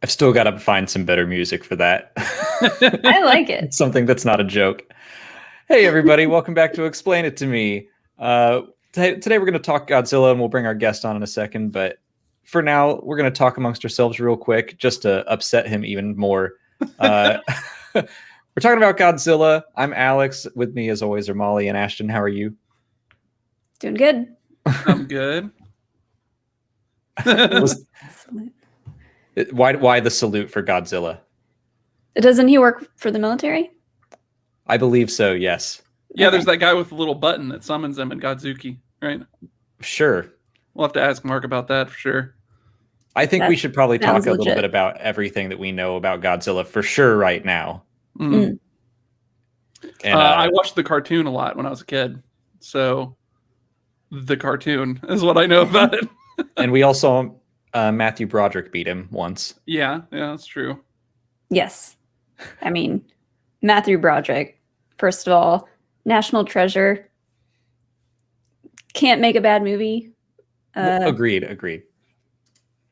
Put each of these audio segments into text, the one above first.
I've still got to find some better music for that. I like it. Something that's not a joke. Hey, everybody. Welcome back to Explain It to Me. Today we're going to talk Godzilla, and we'll bring our guest on in a second. But for now, we're going to talk amongst ourselves real quick, just to upset him even more. We're talking about Godzilla. I'm Alex. With me, as always, are Molly and Ashton. How are you? Doing good. I'm good. Why the salute for Godzilla? Doesn't he work for the military? I believe so, yes. Yeah, Okay. There's that guy with the little button that summons him in Godzuki, right? Sure. We'll have to ask Mark about that for sure. I think we should probably talk sounds a little legit. bit about everything that we know about Godzilla for sure right now. Mm. And I watched the cartoon a lot when I was a kid, so the cartoon is what I know about it. and we also Matthew Broderick beat him once. Yeah, that's true. Yes. I mean, Matthew Broderick, first of all, national treasure. Can't make a bad movie. Agreed.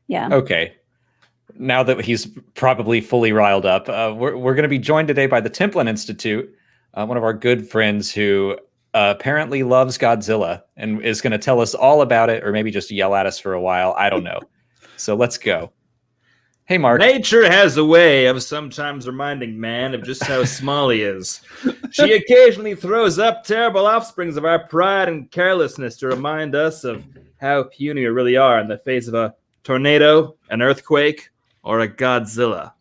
Yeah. Okay. Now that he's probably fully riled up, we're going to be joined today by the Templin Institute, one of our good friends who apparently loves Godzilla and is going to tell us all about it, or maybe just yell at us for a while. I don't know. So let's go. Hey, Mark. Nature has a way of sometimes reminding man of just how small he is. She occasionally throws up terrible offsprings of our pride and carelessness to remind us of how puny we really are in the face of a tornado, an earthquake, or a Godzilla.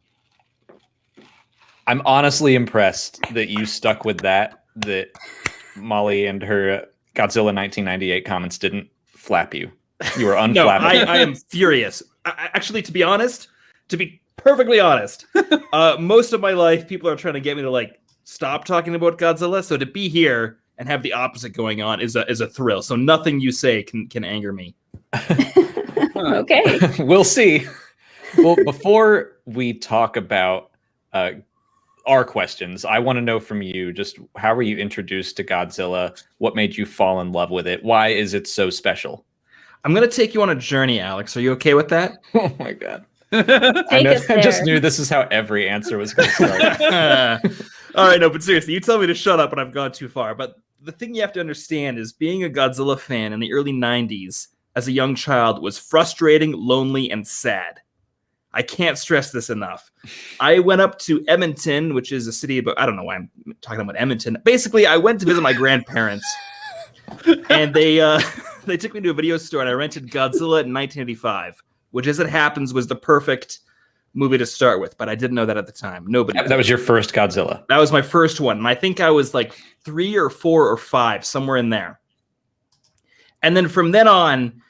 I'm honestly impressed that you stuck with that Molly and her Godzilla 1998 comments didn't flap you. You were unflappable. No, I am furious. Actually, to be perfectly honest, most of my life, people are trying to get me to stop talking about Godzilla. So to be here and have the opposite going on is a thrill. So nothing you say can anger me. Okay. We'll see. Well, before we talk about our questions, I want to know from you, just how were you introduced to Godzilla? What made you fall in love with it? Why is it so special? I'm going to take you on a journey, Alex. Are you okay with that? Oh my God. Take us I just there. knew this is how every answer was going to start. All right, no, but seriously, you tell me to shut up when I've gone too far. But the thing you have to understand is being a Godzilla fan in the early 90s as a young child was frustrating, lonely, and sad. I can't stress this enough. I went up to Edmonton, which is a city about, I don't know why I'm talking about Edmonton. Basically, I went to visit my grandparents, and they took me to a video store, and I rented Godzilla in 1985, which, as it happens, was the perfect movie to start with. But I didn't know that at the time. Nobody. That was your first Godzilla. That was my first one. And I think I was like 3 or 4 or 5, somewhere in there. And then from then on,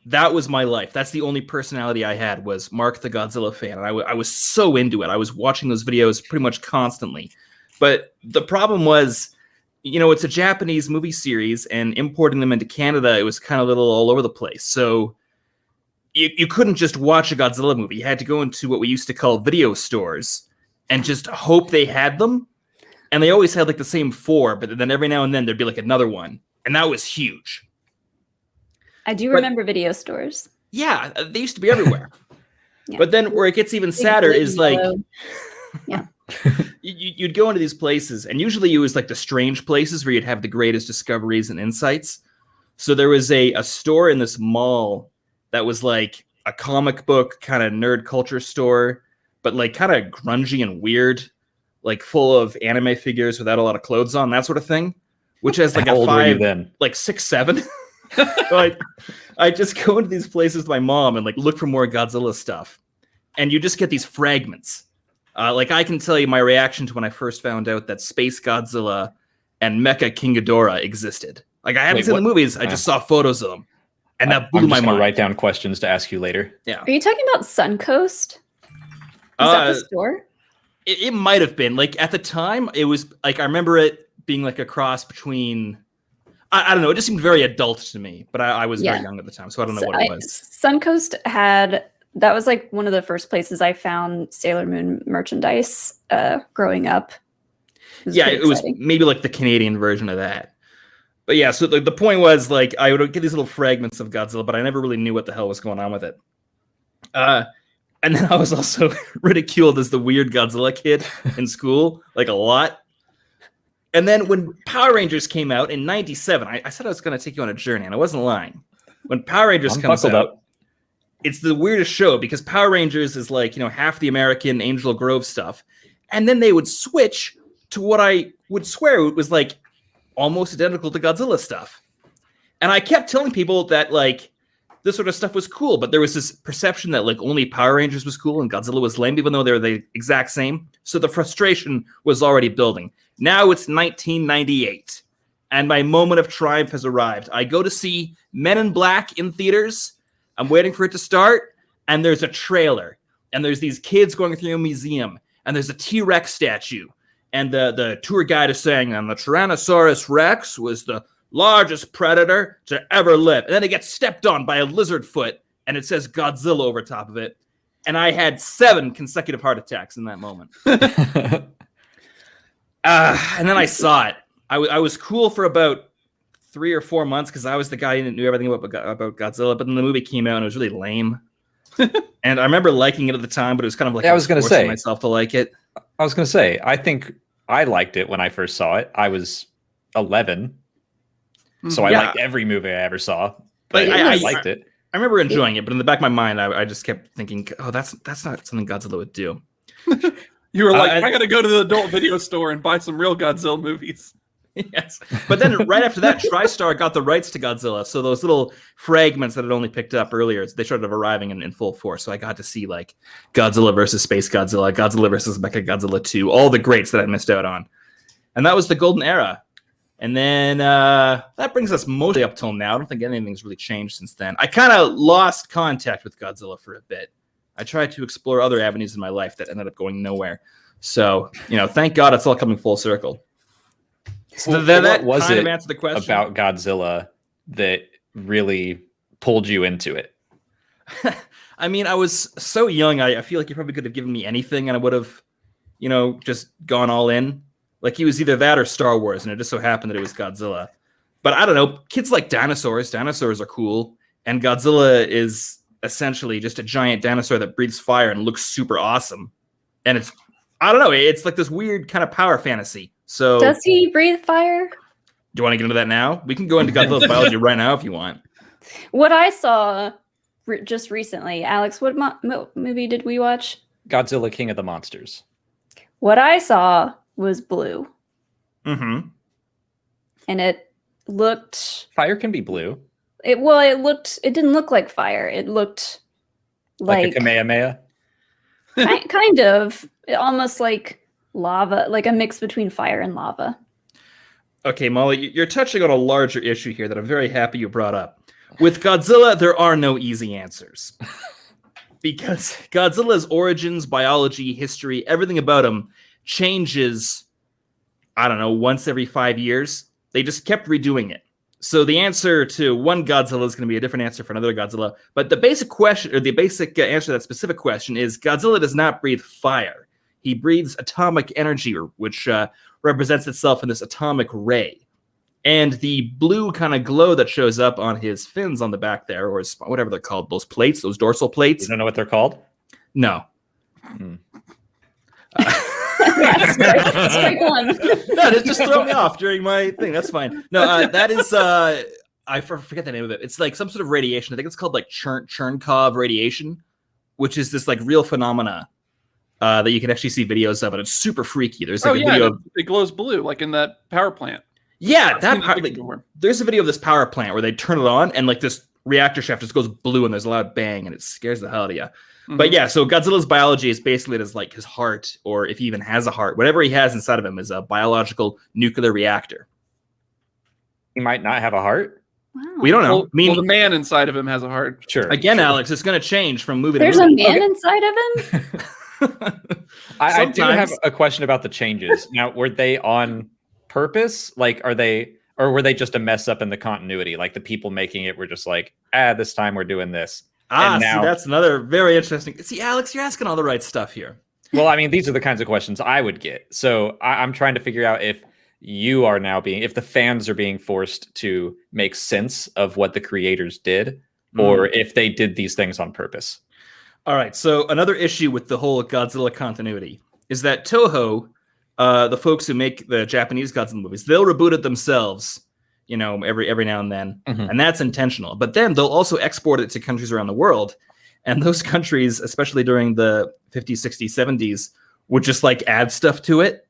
that was my life. That's the only personality I had, was Marc the Godzilla fan. And I was so into it. I was watching those videos pretty much constantly. But the problem was, it's a Japanese movie series, and importing them into Canada, it was kind of a little all over the place. So you couldn't just watch a Godzilla movie. You had to go into what we used to call video stores and just hope they had them. And they always had the same 4, but then every now and then there'd be another one. And that was huge. I do remember video stores. Yeah, they used to be everywhere. Yeah. But then where it gets even sadder is Yeah. you'd go into these places, and usually it was the strange places where you'd have the greatest discoveries and insights. So there was a store in this mall that was a comic book kind of nerd culture store, but kind of grungy and weird, full of anime figures without a lot of clothes on, that sort of thing, which has How a old were you 5, then? 6, 7. So I just go into these places with my mom and look for more Godzilla stuff, and you just get these fragments. I can tell you my reaction to when I first found out that Space Godzilla and Mecha King Ghidorah existed. I haven't seen the movies. I just saw photos of them, and that blew I'm my just gonna mind. write down questions to ask you later. Yeah. Are you talking about Suncoast? Is that the store? It might have been. At the time, it was I remember it being a cross between. I don't know. It just seemed very adult to me, but I was very young at the time, so I don't know what it was. Suncoast that was one of the first places I found Sailor Moon merchandise growing up. It was maybe the Canadian version of that. But yeah, so the point was I would get these little fragments of Godzilla, but I never really knew what the hell was going on with it. And then I was also ridiculed as the weird Godzilla kid in school, like a lot. And then when Power Rangers came out in 97, I said I was going to take you on a journey, and I wasn't lying. When Power Rangers comes out, it's the weirdest show because Power Rangers is like, half the American Angel Grove stuff. And then they would switch to what I would swear it was like almost identical to Godzilla stuff. And I kept telling people that like this sort of stuff was cool, but there was this perception that like only Power Rangers was cool and Godzilla was lame, even though they were the exact same. So the frustration was already building. Now it's 1998, and my moment of triumph has arrived. I go to see Men in Black in theaters. I'm waiting for it to start, and there's a trailer, and there's these kids going through a museum, and there's a T-Rex statue, and the tour guide is saying, and the Tyrannosaurus Rex was the largest predator to ever live. And then it gets stepped on by a lizard foot, and it says Godzilla over top of it. And I had 7 consecutive heart attacks in that moment. And then I saw it. I was cool for about 3 or 4 months because I was the guy who knew everything about Godzilla. But then the movie came out and it was really lame. And I remember liking it at the time, but it was kind of like I was going to say myself to like it. I was going to say I think I liked it when I first saw it. I was 11, so I liked every movie I ever saw. But I liked it. I remember enjoying it, but in the back of my mind, I just kept thinking, "Oh, that's not something Godzilla would do." You were like, I got to go to the adult video store and buy some real Godzilla movies. Yes. But then right after that, TriStar got the rights to Godzilla. So those little fragments that I'd only picked up earlier, they started arriving in full force. So I got to see like Godzilla versus Space Godzilla, Godzilla versus Mechagodzilla 2, all the greats that I missed out on. And that was the golden era. And then that brings us mostly up till now. I don't think anything's really changed since then. I kind of lost contact with Godzilla for a bit. I tried to explore other avenues in my life that ended up going nowhere. So, thank God it's all coming full circle. So that was kind of answered the question about Godzilla that really pulled you into it. I mean, I was so young. I feel like you probably could have given me anything and I would have, just gone all in. Like he was either that or Star Wars, and it just so happened that it was Godzilla. But I don't know. Kids like dinosaurs. Dinosaurs are cool. And Godzilla is essentially just a giant dinosaur that breathes fire and looks super awesome. And I don't know. It's like this weird kind of power fantasy. So does he breathe fire? Do you want to get into that now? We can go into Godzilla's biology right now if you want. What I saw just recently, Alex, what movie did we watch? Godzilla King of the Monsters. What I saw was blue. Mm-hmm. And it looked... Fire can be blue. It didn't look like fire. It looked like a Kamehameha? kind of. Almost like lava, like a mix between fire and lava. Okay, Molly, you're touching on a larger issue here that I'm very happy you brought up. With Godzilla, there are no easy answers. Because Godzilla's origins, biology, history, everything about him changes, I don't know, once every 5 years. They just kept redoing it. So the answer to one Godzilla is going to be a different answer for another Godzilla. But the basic question, or the basic answer to that specific question is Godzilla does not breathe fire. He breathes atomic energy, which represents itself in this atomic ray. And the blue kind of glow that shows up on his fins on the back there, or his, whatever they're called, those plates, those dorsal plates. You don't know what they're called? No. Strike one. No, just throw me off during my thing. That's fine. No, that is... I forget the name of it. It's like some sort of radiation. I think it's called like Chernkov radiation, which is this like real phenomena that you can actually see videos of, and it's super freaky. There's like a video of, it glows blue, like in that power plant. Yeah, there's a video of this power plant where they turn it on, and like this reactor shaft just goes blue, and there's a loud bang, and it scares the hell out of you. Mm-hmm. But yeah, so Godzilla's biology is basically like his heart, or if he even has a heart, whatever he has inside of him is a biological nuclear reactor. He might not have a heart. Wow. We don't know. Well, the man inside of him has a heart. Sure. Again, sure. Alex, it's going to change from movie There's to movie. There's a man inside of him? I do have a question about the changes. Now, were they on purpose? Like, or were they just a mess up in the continuity? Like the people making it were just like, this time we're doing this. And now, see, that's another very interesting. See, Alex, you're asking all the right stuff here. Well, I mean, these are the kinds of questions I would get. So I'm trying to figure out if you are now if the fans are being forced to make sense of what the creators did, or if they did these things on purpose. All right, so another issue with the whole Godzilla continuity is that Toho, the folks who make the Japanese Godzilla movies, they'll reboot it themselves, every now and then, and that's intentional. But then they'll also export it to countries around the world, and those countries, especially during the 50s, 60s, 70s, would just like add stuff to it,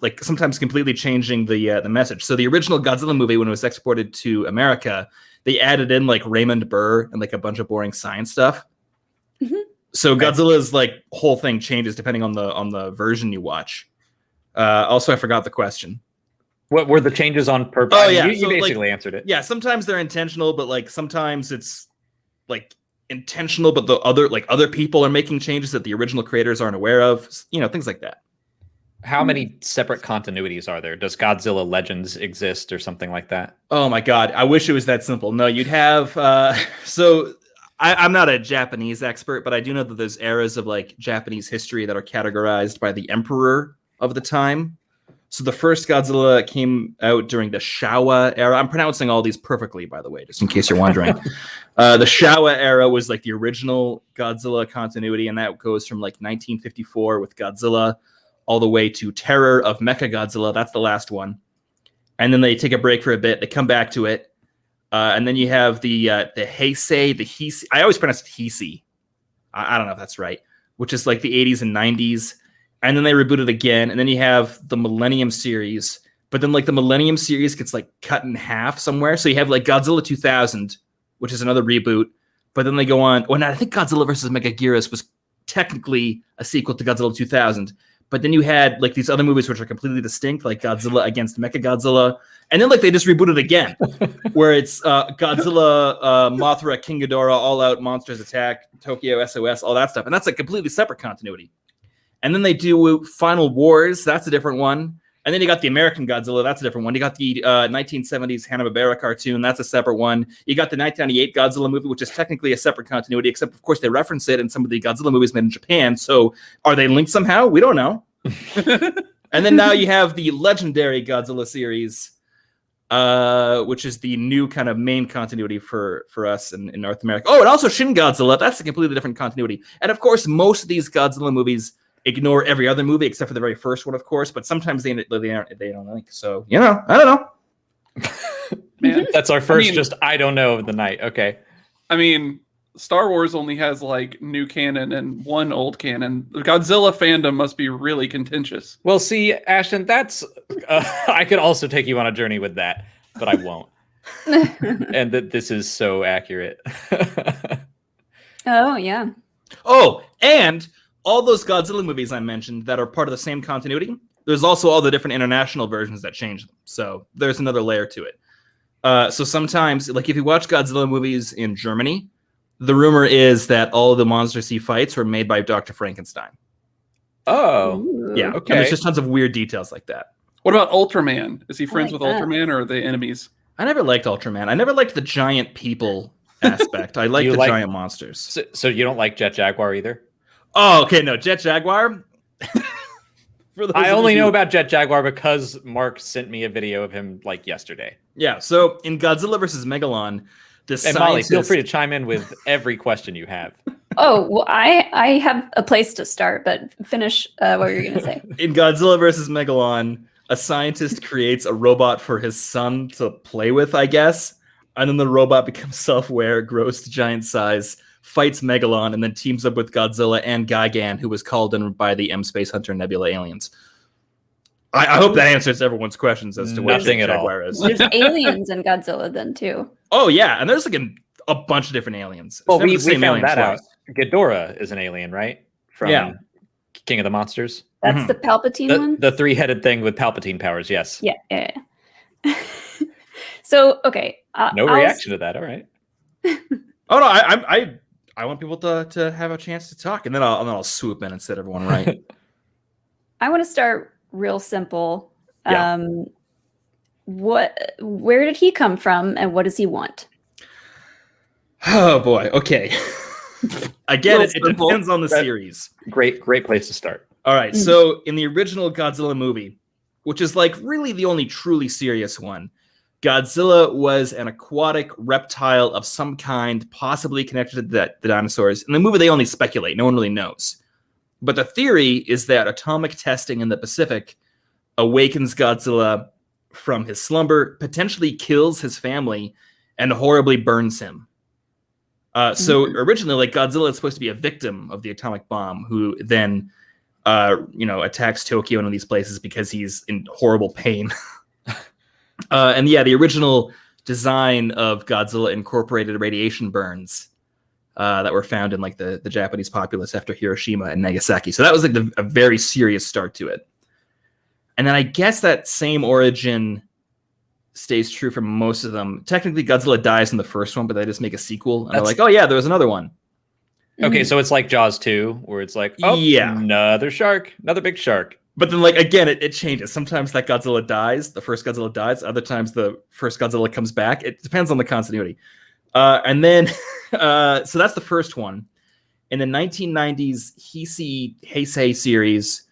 like sometimes completely changing the message. So the original Godzilla movie, when it was exported to America, they added in like Raymond Burr and like a bunch of boring science stuff. So Godzilla's like whole thing changes depending on the version you watch. Also, I forgot the question. What were the changes on purpose? Oh yeah, you basically answered it. Yeah, sometimes they're intentional, but like sometimes it's like intentional, but the other people are making changes that the original creators aren't aware of. Things like that. How many separate continuities are there? Does Godzilla Legends exist or something like that? Oh my god, I wish it was that simple. No, you'd have so. I'm not a Japanese expert, but I do know that there's eras of like Japanese history that are categorized by the emperor of the time. So the first Godzilla came out during the Showa era. I'm pronouncing all these perfectly, by the way, just in case you're wondering. The Showa era was like the original Godzilla continuity, and that goes from like 1954 with Godzilla all the way to Terror of Mechagodzilla. That's the last one. And then they take a break for a bit. They come back to it. And then you have the Heisei, the Heisei. I always pronounce it Heisei. I don't know if that's right, which is like the 80s and 90s. And then they reboot it again. And then you have the Millennium series. But then like the Millennium series gets like cut in half somewhere. So you have like Godzilla 2000, which is another reboot. But then they go on. Well, I think Godzilla vs. Megaguirus was technically a sequel to Godzilla 2000. But then you had like these other movies which are completely distinct, like Godzilla against Mechagodzilla. And then like they just reboot it again, where it's Godzilla, Mothra, King Ghidorah, All Out, Monsters Attack, Tokyo SOS, all that stuff. And that's a completely separate continuity. And then they do Final Wars. That's a different one. And then you got the American Godzilla. That's a different one. You got the 1970s Hanna-Barbera cartoon. That's a separate one. You got the 1998 Godzilla movie, which is technically a separate continuity, except, of course, they reference it in some of the Godzilla movies made in Japan. So are they linked somehow? We don't know. And then now you have the legendary Godzilla series, which is the new kind of main continuity for us in North America. Oh, and also Shin Godzilla. That's a completely different continuity. And, of course, most of these Godzilla movies ignore every other movie except for the very first one, of course, but sometimes they don't link. So, I don't know. Man, that's our first I don't know of the night. Okay. I mean, Star Wars only has like new canon and one old canon. The Godzilla fandom must be really contentious. Well, see, Ashton, that's I could also take you on a journey with that, but I won't. And that this is so accurate. Oh, yeah. Oh, and all those Godzilla movies I mentioned that are part of the same continuity, there's also all the different international versions that change them. So there's another layer to it. So sometimes, like if you watch Godzilla movies in Germany, the rumor is that all of the monsters he fights were made by Dr. Frankenstein. Oh, Ooh. Yeah. Okay. And there's just tons of weird details like that. What about Ultraman? Is he friends like with that. Ultraman or are they enemies? I never liked Ultraman. I never liked the giant people aspect. I like You the like- giant monsters. So you don't like Jet Jaguar either? Oh, okay. No, Jet Jaguar. For those I of only you- know about Jet Jaguar because Marc sent me a video of him like yesterday. Yeah. So in Godzilla versus Megalon, the And Molly, feel scientist- free to chime in with every question you have. Oh, well, I have a place to start, but finish what were you going to say? in Godzilla versus Megalon, a scientist creates a robot for his son to play with, I guess. And then the robot becomes self-aware, grows to giant size, fights Megalon, and then teams up with Godzilla and Gigan, who was called in by the M Space Hunter Nebula aliens. I hope that answers everyone's questions as to what Nothing at all. Jaguar is. There's aliens in Godzilla then, too. Oh, yeah. And there's like a bunch of different aliens. It's Well, never we the same found alien that out. twice. Ghidorah is an alien, right? From Yeah. King of the Monsters. That's Mhm. the Palpatine one? The three-headed thing with Palpatine powers, yes. Yeah. So, okay. No reaction to that, all right. Oh, no, I want people to have a chance to talk, and then I'll swoop in and set everyone right. I want to start real simple. Yeah. Where did he come from and what does he want? Oh, boy. Okay. Again, it simple. depends on the That- series. Great place to start. All right, so in the original Godzilla movie, which is like really the only truly serious one, Godzilla was an aquatic reptile of some kind, possibly connected to the dinosaurs. In the movie, they only speculate. No one really knows. But the theory is that atomic testing in the Pacific awakens Godzilla from his slumber, potentially kills his family, and horribly burns him. So originally, like, Godzilla is supposed to be a victim of the atomic bomb, who then, attacks Tokyo and all these places because he's in horrible pain. And yeah, the original design of Godzilla incorporated radiation burns that were found in like the Japanese populace after Hiroshima and Nagasaki. So that was like a very serious start to it. And then I guess that same origin stays true for most of them. Technically, Godzilla dies in the first one, but they just make a sequel. And they're like, oh yeah, there was another one. Okay, so it's like Jaws 2, where it's like, oh, yeah, another shark, another big shark. But then, like, again, it changes. Sometimes that Godzilla dies, the first Godzilla dies. Other times the first Godzilla comes back. It depends on the continuity. And then, so that's the first one. In the 1990s Heisei series,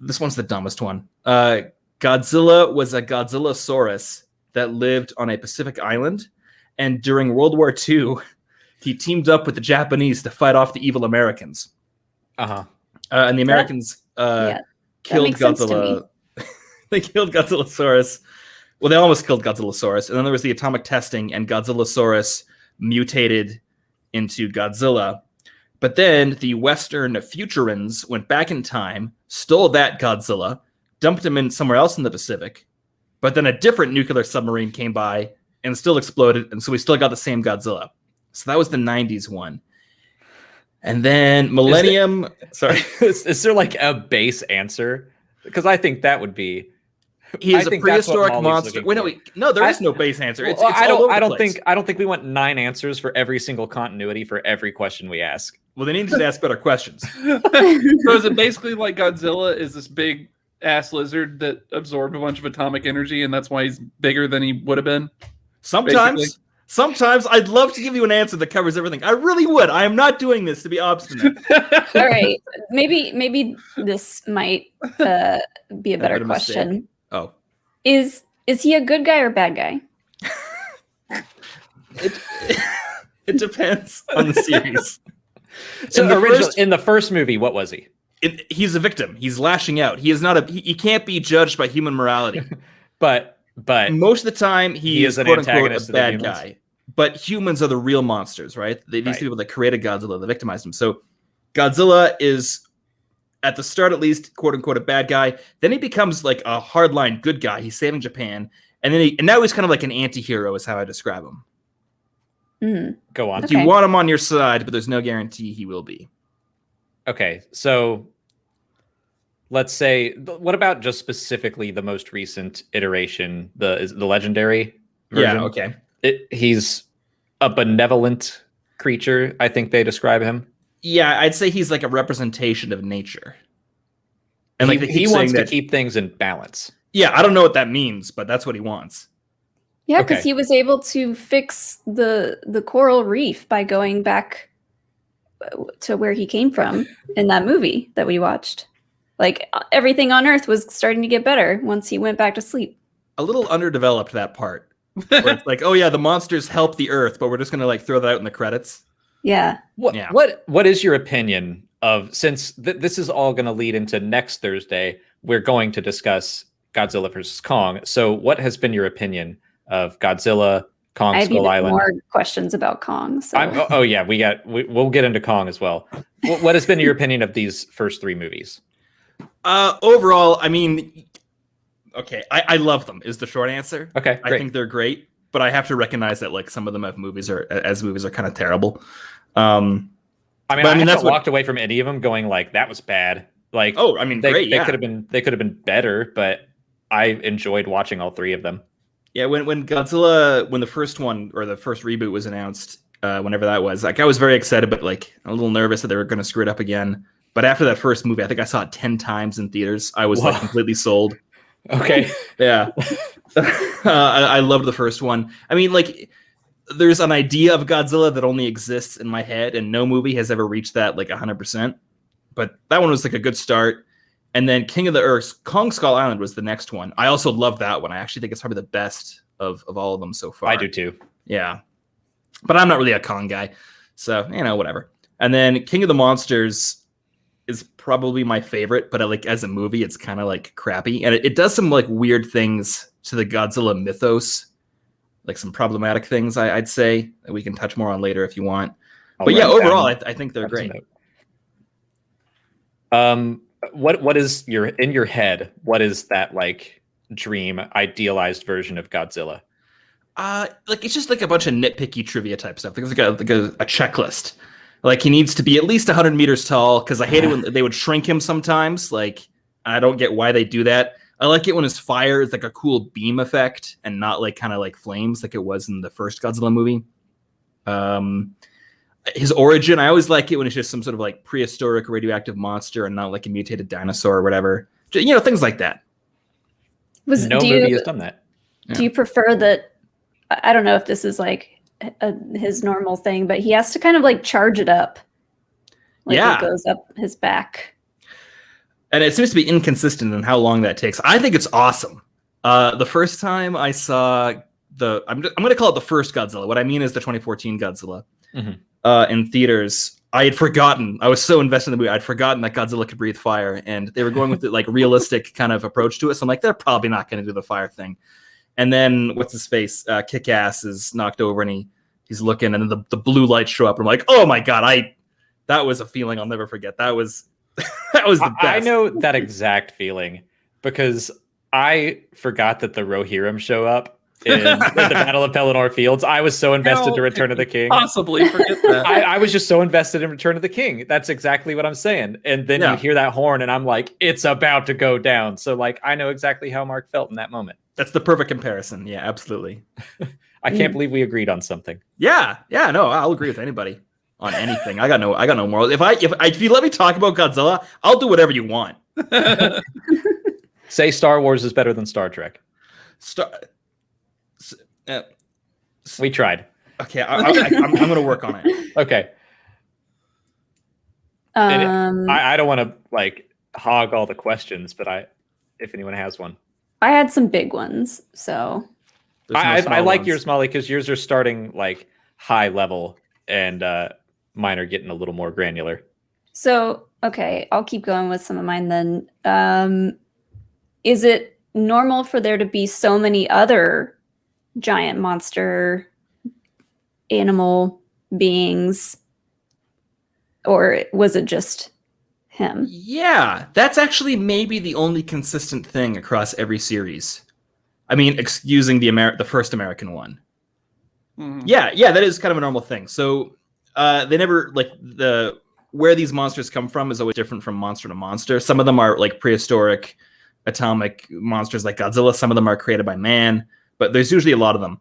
this one's the dumbest one. Godzilla was a Godzillasaurus that lived on a Pacific island. And during World War II, he teamed up with the Japanese to fight off the evil Americans. And the Americans killed Godzilla. They killed Godzillasaurus. Well, they almost killed Godzillasaurus. And then there was the atomic testing, and Godzillasaurus mutated into Godzilla. But then the Western Futurans went back in time, stole that Godzilla, dumped him in somewhere else in the Pacific. But then a different nuclear submarine came by and still exploded. And so we still got the same Godzilla. So that was the 90s one. And then Millennium... Is there like a base answer? Because I think that would be... He is a prehistoric monster. No, there is no base answer. It's I don't think we want 9 answers for every single continuity for every question we ask. Well, they need to ask better questions. So is it basically like Godzilla is this big ass lizard that absorbed a bunch of atomic energy, and that's why he's bigger than he would have been? Sometimes I'd love to give you an answer that covers everything. I really would. I am not doing this to be obstinate. All right, maybe this might be a better question. Mistake. Oh, is he a good guy or bad guy? It depends on the series. So in the first movie, what was he? He's a victim. He's lashing out. He is not he can't be judged by human morality. but most of the time he is an quote antagonist unquote a bad guy. But humans are the real monsters, right? These people that created Godzilla, that victimized him. So Godzilla is, at the start at least, quote unquote, a bad guy. Then he becomes like a hardline good guy. He's saving Japan. And now he's kind of like an anti-hero is how I describe him. Go on. You want him on your side, but there's no guarantee he will be. Okay, so let's say, what about just specifically the most recent iteration, the legendary version? Yeah, okay. He's a benevolent creature, I think they describe him. Yeah, I'd say he's like a representation of nature. And he wants to keep things in balance. Yeah, I don't know what that means, but that's what he wants. Yeah, because he was able to fix the coral reef by going back to where he came from in that movie that we watched. Like, everything on Earth was starting to get better once he went back to sleep. A little underdeveloped, that part. Where it's like, oh yeah, the monsters help the Earth, but we're just gonna like throw that out in the credits. Yeah. What is your opinion of, since this is all going to lead into next Thursday, we're going to discuss Godzilla versus Kong. So what has been your opinion of Godzilla, Kong Skull Island? More questions about Kong. So. We'll get into Kong as well. What has been your opinion of these first 3 movies? Overall, I mean, okay, I love them is the short answer. Okay, great. I think they're great, but I have to recognize that like some of them as movies are kind of terrible. I haven't walked away from any of them going like that was bad. Like, great. They could have been better, but I enjoyed watching all 3 of them. Yeah, when Godzilla, when the first one or the first reboot was announced, whenever that was, like I was very excited, but like a little nervous that they were going to screw it up again. But after that first movie, I think I saw it 10 times in theaters. I was like completely sold. Okay. Yeah. I loved the first one. I mean, like, there's an idea of Godzilla that only exists in my head, and no movie has ever reached that like 100%. But that one was like a good start. And then King of the Earth, Kong Skull Island was the next one. I also love that one. I actually think it's probably the best of all of them so far. I do too. Yeah. But I'm not really a Kong guy. So, whatever. And then King of the Monsters is probably my favorite, but like as a movie, it's kind of like crappy. And it does some like weird things to the Godzilla mythos, like some problematic things, I'd say, that we can touch more on later if you want. But yeah, overall, I think they're great. What is in your head? What is that like dream idealized version of Godzilla? Like it's just like a bunch of nitpicky trivia type stuff. It's like a checklist. Like he needs to be at least 100 meters tall, because I hate it when they would shrink him sometimes. Like I don't get why they do that. I like it when his fire is like a cool beam effect and not like kind of like flames like it was in the first Godzilla movie. His origin, I always like it when it's just some sort of like prehistoric radioactive monster and not like a mutated dinosaur or whatever. Things like that. No movie has done that. Do you prefer that? I don't know if this is like his normal thing, but he has to kind of like charge it up. Like it goes up his back. And it seems to be inconsistent in how long that takes. I think it's awesome. The first time I saw I'm going to call it the first Godzilla. What I mean is the 2014 Godzilla. Mm-hmm. In theaters, I had forgotten. I was so invested in the movie, I'd forgotten that Godzilla could breathe fire, and they were going with the like realistic kind of approach to it. So I'm like, they're probably not going to do the fire thing. And then what's his face? Kick-Ass is knocked over, and he's looking, and then the blue lights show up. And I'm like, oh my god, that was a feeling I'll never forget. That was the best. I know that exact feeling because I forgot that the Rohirrim show up in the Battle of Pelennor Fields. I was so invested to Return of the King. Possibly forget that. I was just so invested in Return of the King. That's exactly what I'm saying. And then you hear that horn, and I'm like, it's about to go down. So like, I know exactly how Mark felt in that moment. That's the perfect comparison. Yeah, absolutely. I can't believe we agreed on something. Yeah, no, I'll agree with anybody on anything. I got no moral. If you let me talk about Godzilla, I'll do whatever you want. Say Star Wars is better than Star Trek. We tried. Okay, I'm going to work on it. Okay. I don't want to like hog all the questions, but if anyone has one, I had some big ones. So I like yours, Molly, because yours are starting like high level, and mine are getting a little more granular. So okay, I'll keep going with some of mine then. Is it normal for there to be so many other giant monster animal beings, or was it just him? Yeah, that's actually maybe the only consistent thing across every series. I mean, using the first American one. Mm-hmm. Yeah, that is kind of a normal thing. So they never like where these monsters come from is always different from monster to monster. Some of them are like prehistoric atomic monsters like Godzilla. Some of them are created by man, but there's usually a lot of them.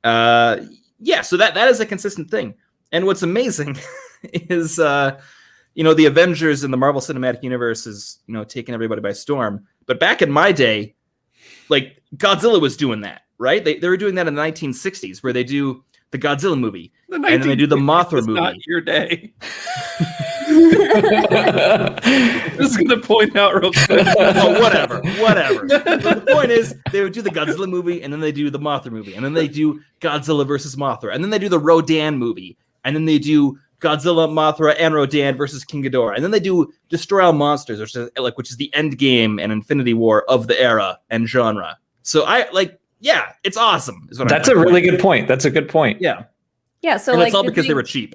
So that is a consistent thing. And what's amazing is the Avengers in the Marvel Cinematic Universe is taking everybody by storm. But back in my day, like Godzilla was doing that, right? They were doing that in the 1960s, where they do the Godzilla movie, and then they do the Mothra movie. Not your day. Just gonna point out real quick. Oh, whatever. The point is, they would do the Godzilla movie, and then they do the Mothra movie, and then they do Godzilla versus Mothra, and then they do the Rodan movie, and then they do Godzilla, Mothra, and Rodan versus King Ghidorah, and then they do Destroy All Monsters, which is the end game and Infinity War of the era and genre. So it's awesome. That's a really good point. That's a good point. Yeah. Yeah. So and it's all because they were cheap.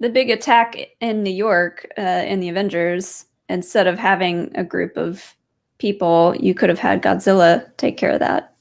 The big attack in New York in the Avengers, instead of having a group of people, you could have had Godzilla take care of that.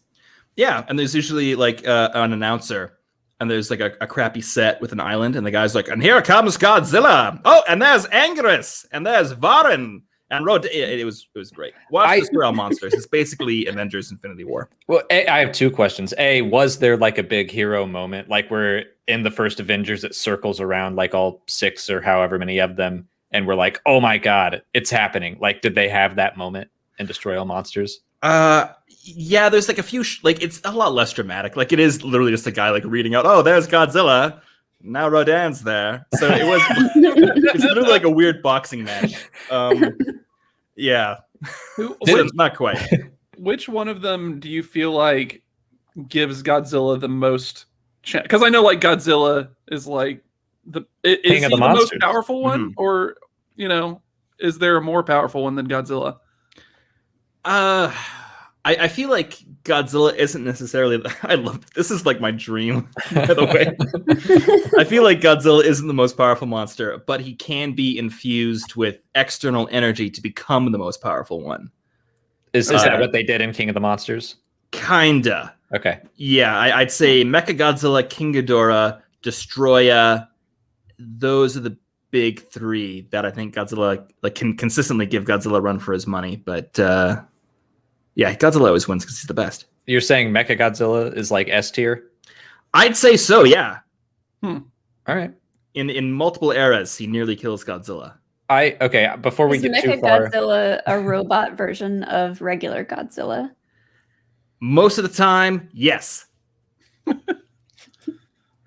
Yeah, and there's usually like an announcer, and there's like a crappy set with an island, and the guy's like, and here comes Godzilla. Oh, and there's Anguirus, and there's Varin, and it was great. Watch Destroy All Monsters. It's basically Avengers Infinity War. Well, I have two questions. Was there like a big hero moment, like where in the first Avengers it circles around like all 6 or however many of them, and we're like, oh my god, it's happening? Like, did they have that moment in Destroy All Monsters? Yeah, there's like a few like it's a lot less dramatic. Like it is literally just a guy like reading out, oh, there's Godzilla, now Rodan's there. So it's literally like a weird boxing match. Yeah, Not quite. Which one of them do you feel like gives Godzilla the most chance? Because I know like Godzilla is like is King of the he the most monsters. powerful one, or is there a more powerful one than Godzilla? I feel like Godzilla isn't necessarily. I love this is like my dream. By the way, I feel like Godzilla isn't the most powerful monster, but he can be infused with external energy to become the most powerful one. Is that what they did in King of the Monsters? Kinda. Okay. Yeah, I'd say Mechagodzilla, King Ghidorah, Destroya. Those are the big three that I think Godzilla can consistently give Godzilla a run for his money. But yeah, Godzilla always wins because he's the best. You're saying Mechagodzilla is like S tier? I'd say so. Yeah. All right. In multiple eras, he nearly kills Godzilla. Before we get too far, Mechagodzilla a robot version of regular Godzilla? Most of the time, yes.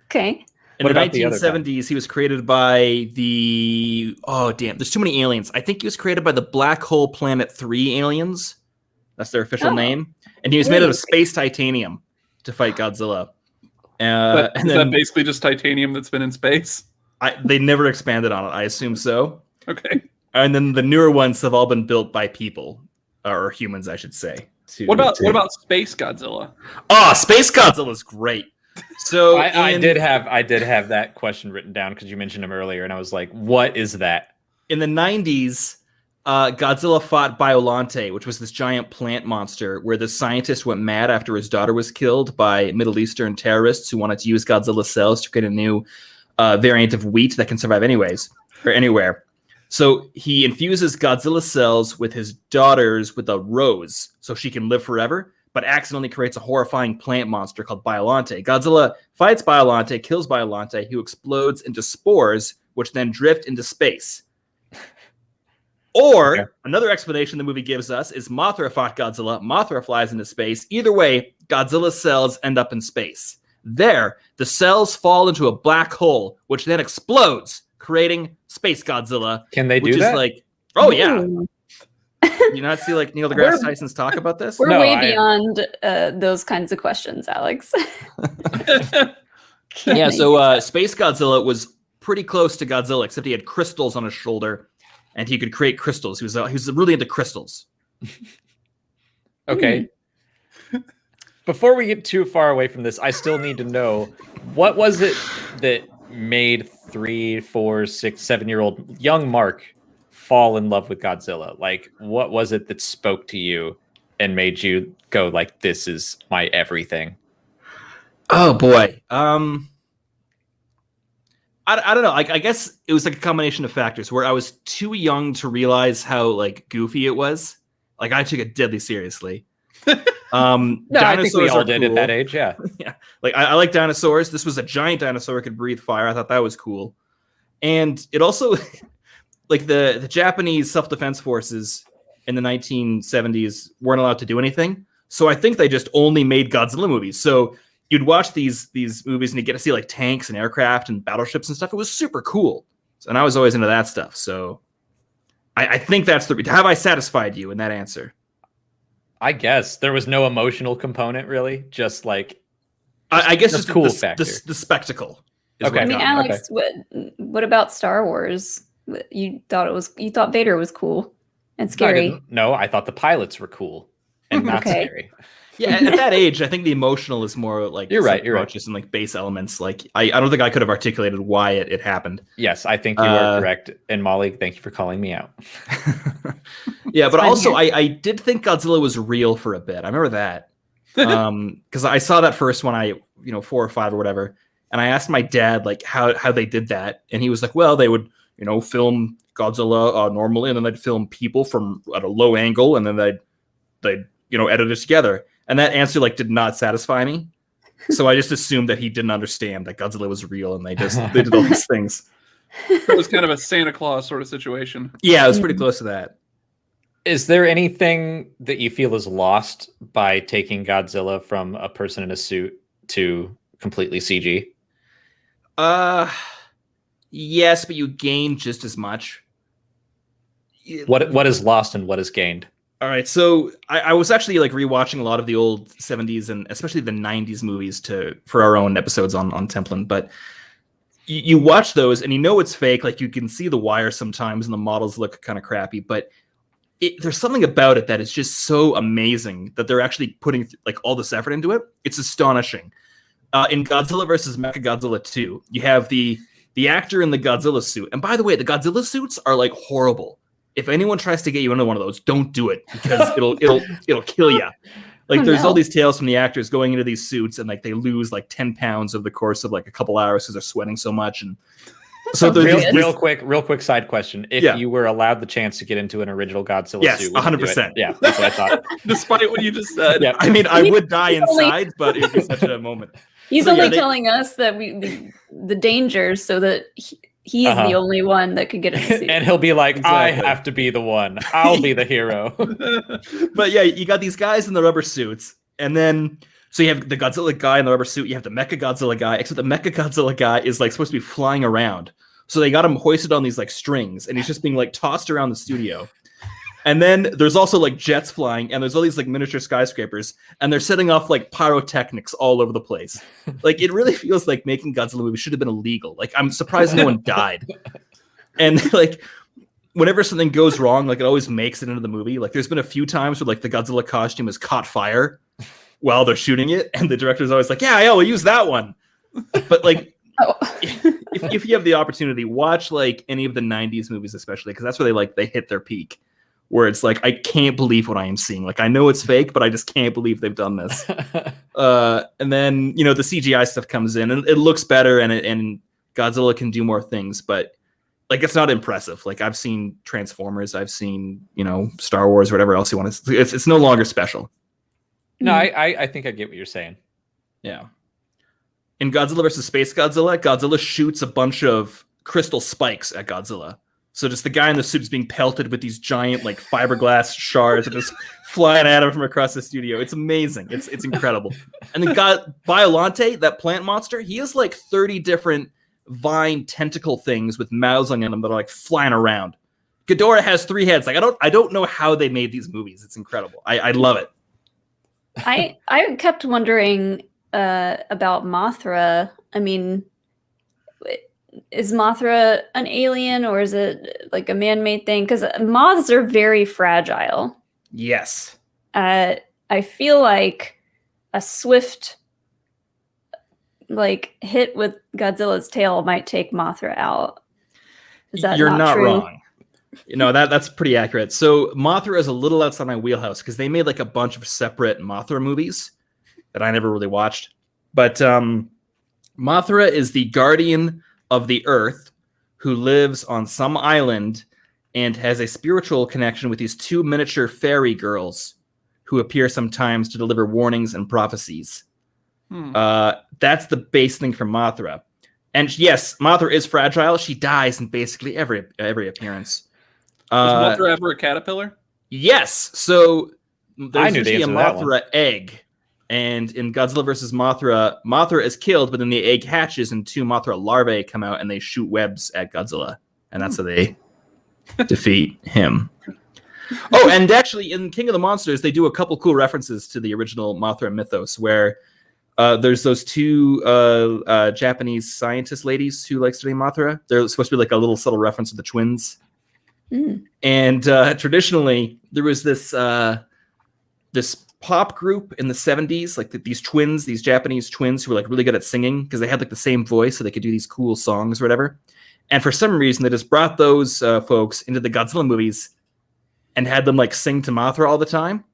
Okay. In the 1970s, he was created by there's too many aliens. I think he was created by the Black Hole Planet 3 aliens. That's their official name. And he was made out of space titanium to fight Godzilla. Is that basically just titanium that's been in space? They never expanded on it. I assume so. Okay. And then the newer ones have all been built by people, or humans, I should say. What about Space Godzilla? Oh, Space Godzilla is great. So I did have that question written down because you mentioned him earlier, and I was like, "What is that?" In the 90s, Godzilla fought Biollante, which was this giant plant monster where the scientist went mad after his daughter was killed by Middle Eastern terrorists who wanted to use Godzilla's cells to create a new variant of wheat that can survive anywhere. So he infuses Godzilla's cells with his daughters with a rose so she can live forever, but accidentally creates a horrifying plant monster called Biollante. Godzilla fights Biollante, kills Biollante, who explodes into spores, which then drift into space. Or another explanation the movie gives us is Mothra fought Godzilla. Mothra flies into space. Either way, Godzilla's cells end up in space. There, the cells fall into a black hole, which then explodes, creating Space Godzilla. Can they do which that? Is like, oh yeah. You not see like Neil deGrasse Tyson's talk about this? We're way beyond those kinds of questions, Alex. Yeah, so Space Godzilla was pretty close to Godzilla, except he had crystals on his shoulder, and he could create crystals. He was really into crystals. Okay. Before we get too far away from this, I still need to know, what was it that made 3, 4, 6, 7-year-old young Marc fall in love with Godzilla? Like, what was it that spoke to you and made you go like, this is my everything? Oh boy. I don't know. I guess it was like a combination of factors where I was too young to realize how like goofy it was. Like I took it deadly seriously. No, I think we all did at that age. Yeah. Yeah. Like I like dinosaurs. This was a giant dinosaur that could breathe fire. I thought that was cool. And it also like the Japanese self-defense forces in the 1970s weren't allowed to do anything. So I think they just only made Godzilla movies. So you'd watch these movies and you get to see like tanks and aircraft and battleships and stuff. It was super cool. And I was always into that stuff. So I think that's have I satisfied you in that answer? I guess there was no emotional component really. Just like, I guess just cool the factor. The spectacle. Okay. I mean, Alex, what about Star Wars? You thought Vader was cool and scary. No, I thought the pilots were cool and not scary. Yeah, at that age, I think the emotional is more like you're right. Just in like base elements. Like I don't think I could have articulated why it happened. Yes, I think you are correct. And Molly, thank you for calling me out. Yeah, but also I did think Godzilla was real for a bit. I remember that because I saw that first when I 4 or 5 or whatever, and I asked my dad like how they did that, and he was like, well, they would film Godzilla normally, and then they'd film people from at a low angle, and then they'd edit it together. And that answer like did not satisfy me. So I just assumed that he didn't understand that Godzilla was real and they did all these things. It was kind of a Santa Claus sort of situation. Yeah, it was pretty close to that. Is there anything that you feel is lost by taking Godzilla from a person in a suit to completely CG? Yes, but you gain just as much. What is lost and what is gained? All right, so I was actually like rewatching a lot of the old 70s and especially the 90s movies for our own episodes on Templin, but you watch those and you know it's fake. Like you can see the wire sometimes and the models look kind of crappy, but there's something about it that is just so amazing that they're actually putting like all this effort into it. It's astonishing. In Godzilla versus Mechagodzilla 2, you have the actor in the Godzilla suit, and by the way, the Godzilla suits are like horrible. If anyone tries to get you into one of those, don't do it because it'll kill you. Like there's all these tales from the actors going into these suits and like they lose like 10 pounds over the course of like a couple hours because they're sweating so much. And so real quick side question: if you were allowed the chance to get into an original Godzilla suit, 100%. Yeah, that's what I thought. Despite what you just said, yeah. I mean, I would die inside, but it would be such a moment. He's only telling us that the dangers so that he's the only one that could get in the suit. And he'll be like, I have to be the one. I'll be the hero. But yeah, you got these guys in the rubber suits. And then, so you have the Godzilla guy in the rubber suit. You have the Mechagodzilla guy, except the Mechagodzilla guy is like supposed to be flying around. So they got him hoisted on these like strings and he's just being like tossed around the studio. And then there's also like jets flying and there's all these like miniature skyscrapers and they're setting off like pyrotechnics all over the place. Like it really feels like making Godzilla movies should have been illegal. Like I'm surprised no one died. And like whenever something goes wrong, like it always makes it into the movie. Like there's been a few times where like the Godzilla costume has caught fire while they're shooting it. And the director's always like, yeah, we'll use that one. But like, if you have the opportunity, watch like any of the 90s movies, especially because that's where they hit their peak. Where it's like, I can't believe what I am seeing. Like, I know it's fake, but I just can't believe they've done this. And then, the CGI stuff comes in, and it looks better, and Godzilla can do more things, but, like, it's not impressive. Like, I've seen Transformers, I've seen, Star Wars, whatever else you want to... It's no longer special. No, I think I get what you're saying. Yeah. In Godzilla versus Space Godzilla, Godzilla shoots a bunch of crystal spikes at Godzilla. So just the guy in the suit is being pelted with these giant like fiberglass shards and just flying at him from across the studio. It's amazing. It's incredible. And then Biolante, that plant monster, he has like 30 different vine tentacle things with mouths on them that are like flying around. Ghidorah has 3 heads. Like I don't know how they made these movies. It's incredible. I love it. I kept wondering about Mothra. I mean, is Mothra an alien or is it like a man-made thing? Because moths are very fragile. Yes. I feel like a swift like hit with Godzilla's tail might take Mothra out. Is that You're not true? wrong. That's pretty accurate. So Mothra is a little outside my wheelhouse because they made like a bunch of separate Mothra movies that I never really watched. But Mothra is the guardian of the Earth who lives on some island and has a spiritual connection with these 2 miniature fairy girls who appear sometimes to deliver warnings and prophecies. That's the base thing for Mothra. And yes, Mothra is fragile. She dies in basically every appearance. Was Mothra ever a caterpillar? Yes. So there's usually a Mothra egg. And in Godzilla vs. Mothra, Mothra is killed, but then the egg hatches and 2 Mothra larvae come out and they shoot webs at Godzilla. And that's how they defeat him. Oh, and actually in King of the Monsters, they do a couple cool references to the original Mothra mythos where there's those 2 Japanese scientist ladies who like studying Mothra. They're supposed to be like a little subtle reference to the twins. And traditionally, there was this pop group in the 70s, like these Japanese twins who were like really good at singing because they had like the same voice, so they could do these cool songs or whatever. And for some reason, they just brought those folks into the Godzilla movies and had them like sing to Mothra all the time.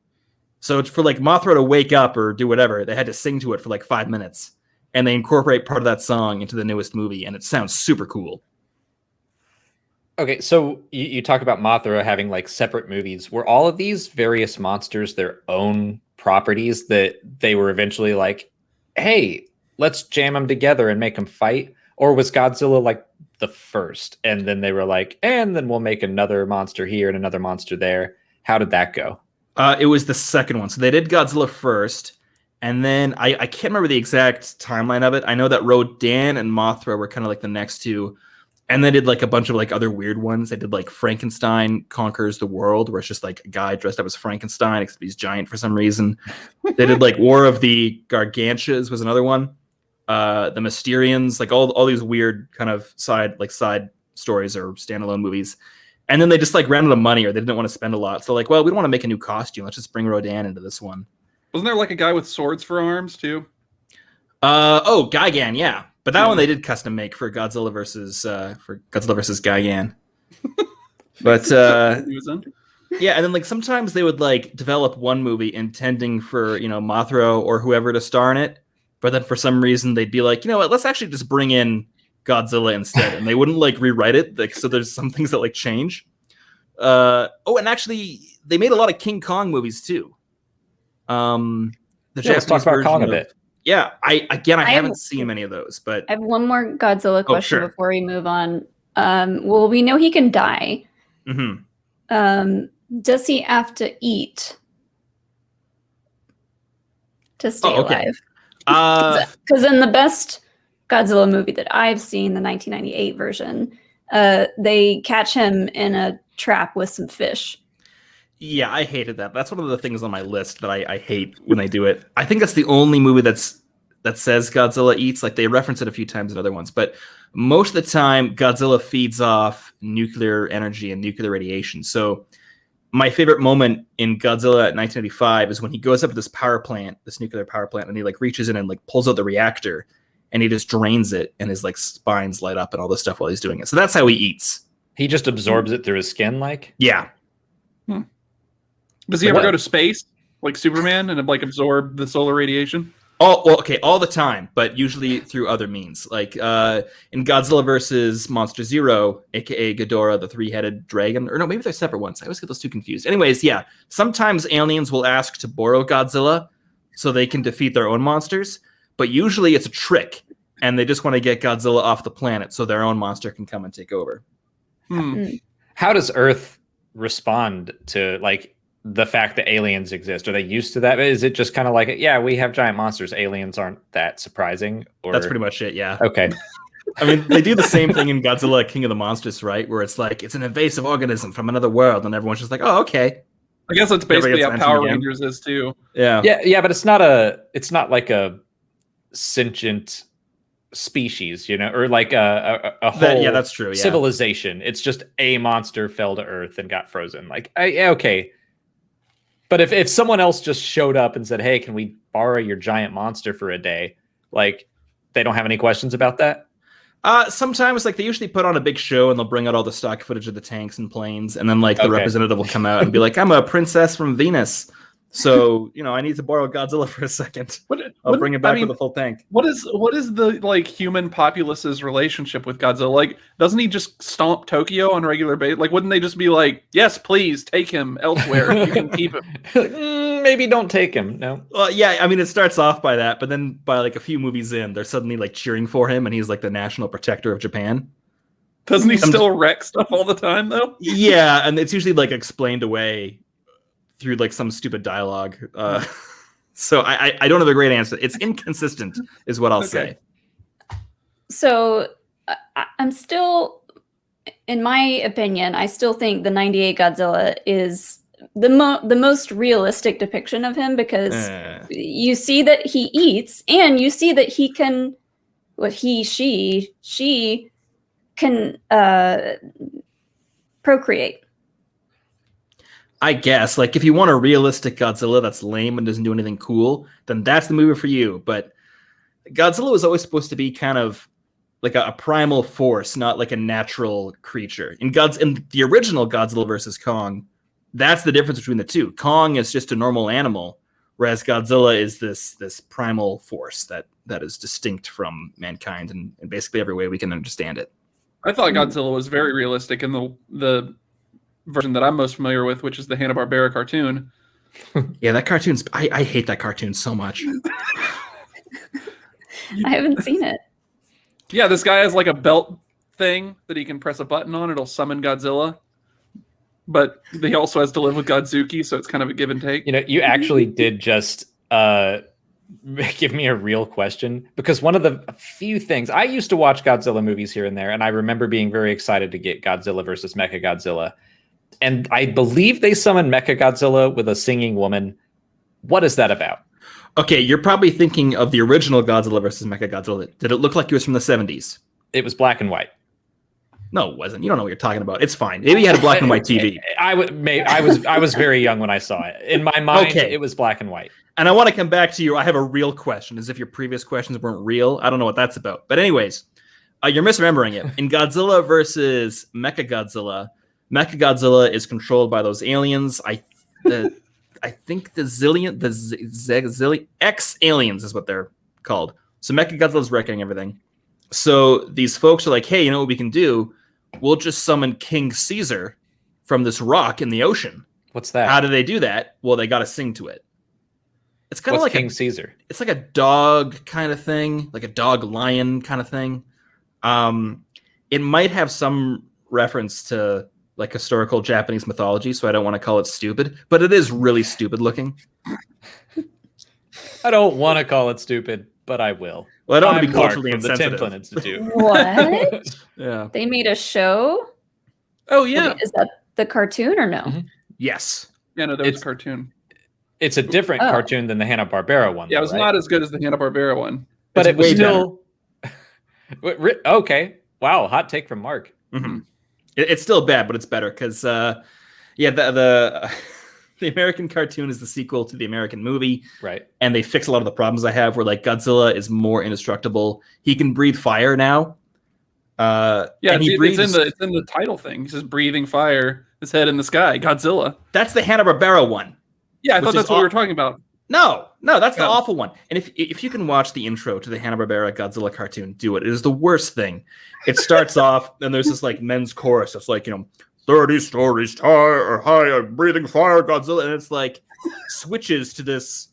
So it's for like Mothra to wake up or do whatever, they had to sing to it for like 5 minutes, and they incorporate part of that song into the newest movie, and it sounds super cool. Okay, so you talk about Mothra having like separate movies. Were all of these various monsters their own properties that they were eventually like, hey, let's jam them together and make them fight? Or was Godzilla like the first? And then they were like, and then we'll make another monster here and another monster there. How did that go? It was the second one. So they did Godzilla first. And then I can't remember the exact timeline of it. I know that Rodan and Mothra were kind of like the next 2. And they did like a bunch of like other weird ones. They did like Frankenstein Conquers the World, where it's just like a guy dressed up as Frankenstein, except he's giant for some reason. They did like War of the Gargantuas was another one. The Mysterians, like all these weird kind of side stories or standalone movies. And then they just like ran out of money, or they didn't want to spend a lot. So like, well, we don't want to make a new costume. Let's just bring Rodan into this one. Wasn't there like a guy with swords for arms too? Gigan, yeah. But that one they did custom make for Godzilla versus Gigan. But yeah, and then like sometimes they would like develop one movie intending for, Mothra or whoever to star in it, but then for some reason they'd be like, you know what, let's actually just bring in Godzilla instead, and they wouldn't like rewrite it. Like, so there's some things that like change. And actually they made a lot of King Kong movies too. Let's talk about Kong a bit. Yeah, I haven't seen many of those, but I have one more Godzilla question before we move on. Well, we know he can die. Mm-hmm. Does he have to eat to stay alive? Because in the best Godzilla movie that I've seen, the 1998 version, they catch him in a trap with some fish. Yeah, I hated that. That's one of the things on my list that I hate when they do it. I think that's the only movie that says Godzilla eats. Like, they reference it a few times in other ones, but most of the time Godzilla feeds off nuclear energy and nuclear radiation. So my favorite moment in Godzilla at 1985 is when he goes up to this nuclear power plant, and he like reaches in and like pulls out the reactor, and he just drains it, and his like spines light up and all this stuff while he's doing it. So that's how he eats. He just absorbs it through his skin, like? Yeah. Does he ever go to space like Superman and like absorb the solar radiation? Oh, well, okay, all the time, but usually through other means. Like in Godzilla versus Monster Zero, aka Ghidorah, the three-headed dragon, or no, maybe they're separate ones. I always get those two confused. Anyways, yeah, sometimes aliens will ask to borrow Godzilla so they can defeat their own monsters, but usually it's a trick, and they just want to get Godzilla off the planet so their own monster can come and take over. How does Earth respond to like the fact that aliens exist? Are they used to that? Is it just kind of like, yeah, we have giant monsters, aliens aren't that surprising? Or... That's pretty much it, yeah. Okay. I mean, they do the same thing in Godzilla King of the Monsters, right? Where it's like, it's an invasive organism from another world, and everyone's just like, oh, okay. I guess that's basically how Power Rangers is too. Yeah, but it's not like a sentient species, or like a whole that's true, civilization. It's just a monster fell to Earth and got frozen. Like, okay. But if someone else just showed up and said, hey, can we borrow your giant monster for a day? Like, they don't have any questions about that? Sometimes, like, they usually put on a big show, and they'll bring out all the stock footage of the tanks and planes, and then, like, the representative will come out and be like, I'm a princess from Venus. So, I need to borrow Godzilla for a second. I'll bring it back with a full tank. What is the like human populace's relationship with Godzilla? Like, doesn't he just stomp Tokyo on a regular basis? Like, wouldn't they just be like, yes, please take him elsewhere. You can keep him. Maybe don't take him. No. Well, yeah, I mean, it starts off by that, but then by like a few movies in, they're suddenly like cheering for him, and he's like the national protector of Japan. Doesn't he still wreck stuff all the time, though? Yeah, and it's usually like explained away through like some stupid dialogue. So I don't have a great answer. It's inconsistent is what I'll say. So I'm still, in my opinion, I still think the 98 Godzilla is the most realistic depiction of him, because you see that he eats, and you see that he can, she can procreate. I guess, like, if you want a realistic Godzilla that's lame and doesn't do anything cool, then that's the movie for you. But Godzilla was always supposed to be kind of like a primal force, not like a natural creature. In the original Godzilla versus Kong, that's the difference between the two. Kong is just a normal animal, whereas Godzilla is this primal force that is distinct from mankind in basically every way we can understand it. I thought Godzilla was very realistic in the version that I'm most familiar with, which is the Hanna-Barbera cartoon. Yeah, that cartoon's... I hate that cartoon so much. I haven't seen it. Yeah, this guy has like a belt thing that he can press a button on. It'll summon Godzilla. But he also has to live with Godzuki, so it's kind of a give and take. You actually did just give me a real question? Because one of the few things I used to watch Godzilla movies here and there, and I remember being very excited to get Godzilla versus Mechagodzilla. And I believe they summoned Mechagodzilla with a singing woman. What is that about? Okay, you're probably thinking of the original Godzilla versus Mechagodzilla. Did it look like it was from the 70s? It was black and white. No, it wasn't. You don't know what you're talking about. It's fine. Maybe you had a black and white TV. I was very young when I saw it. In my mind, It was black and white. And I want to come back to you. I have a real question, as if your previous questions weren't real. I don't know what that's about. But anyways, you're misremembering it. In Godzilla versus Mechagodzilla, Mechagodzilla is controlled by those aliens. I think the Zillion X aliens is what they're called. So Mechagodzilla's wrecking everything. So these folks are like, hey, you know what we can do? We'll just summon King Caesar from this rock in the ocean. What's that? How do they do that? Well, they got to sing to it. It's kind of like King Caesar. It's like a dog kind of thing, like a dog lion kind of thing. It might have some reference to like historical Japanese mythology, so I don't want to call it stupid, but it is really stupid looking. I don't want to call it stupid, but I will. Well, I don't want to be Marc culturally from the insensitive. Templin Institute. What? Yeah. They made a show? Oh yeah. Wait, is that the cartoon or no? Mm-hmm. Yes. Yeah, no, that was a cartoon. It's a different cartoon than the Hanna-Barbera one. Yeah, it was not as good as the Hanna-Barbera one. But It's it was way still... Okay. Wow, hot take from Marc. Mm-hmm. It's still bad, but it's better because, the American cartoon is the sequel to the American movie, right? And they fix a lot of the problems I have. Where like Godzilla is more indestructible. He can breathe fire now. It's in the title thing. He says breathing fire, his head in the sky. Godzilla. That's the Hanna-Barbera one. Yeah, I thought that's what we were talking about. No, that's the awful one. And if you can watch the intro to the Hanna-Barbera Godzilla cartoon, do it. It is the worst thing. It starts off, and there's this like men's chorus. It's like, 30 stories high, breathing fire, Godzilla, and it's like switches to this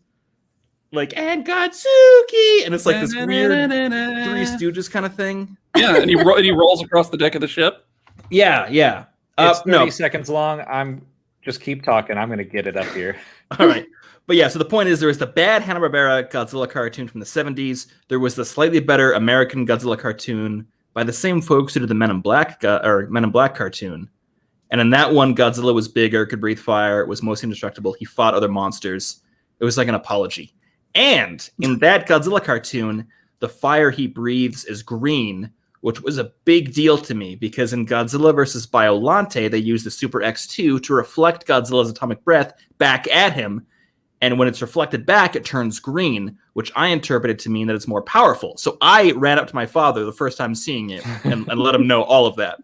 like and Godzuki, and it's like this weird Three Stooges kind of thing. Yeah, and he rolls across the deck of the ship. Yeah. It's 30 seconds long. Just keep talking. I'm going to get it up here. All right. But yeah, so the point is there was the bad Hanna-Barbera Godzilla cartoon from the 70s. There was the slightly better American Godzilla cartoon by the same folks who did the Men in Black cartoon. And in that one, Godzilla was bigger, could breathe fire, was mostly indestructible. He fought other monsters. It was like an apology. And in that Godzilla cartoon, the fire he breathes is green, which was a big deal to me because in Godzilla versus Biollante, they used the Super X2 to reflect Godzilla's atomic breath back at him. And when it's reflected back, it turns green, which I interpreted to mean that it's more powerful. So I ran up to my father the first time seeing it and let him know all of that.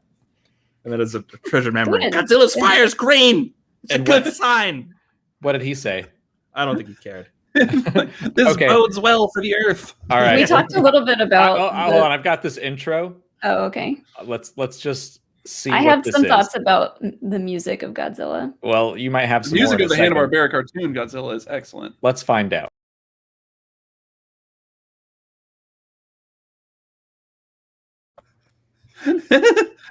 And that is a treasured memory. Good. Godzilla's fire is green. It's a good sign. What did he say? I don't think he cared. This bodes well for the Earth. All right. We talked a little bit about. Hold on. I've got this intro. Oh, okay. Let's just see. I have some thoughts about the music of Godzilla. Well, you might have some. The music more of the Hanna-Barbera cartoon Godzilla is excellent. Let's find out. I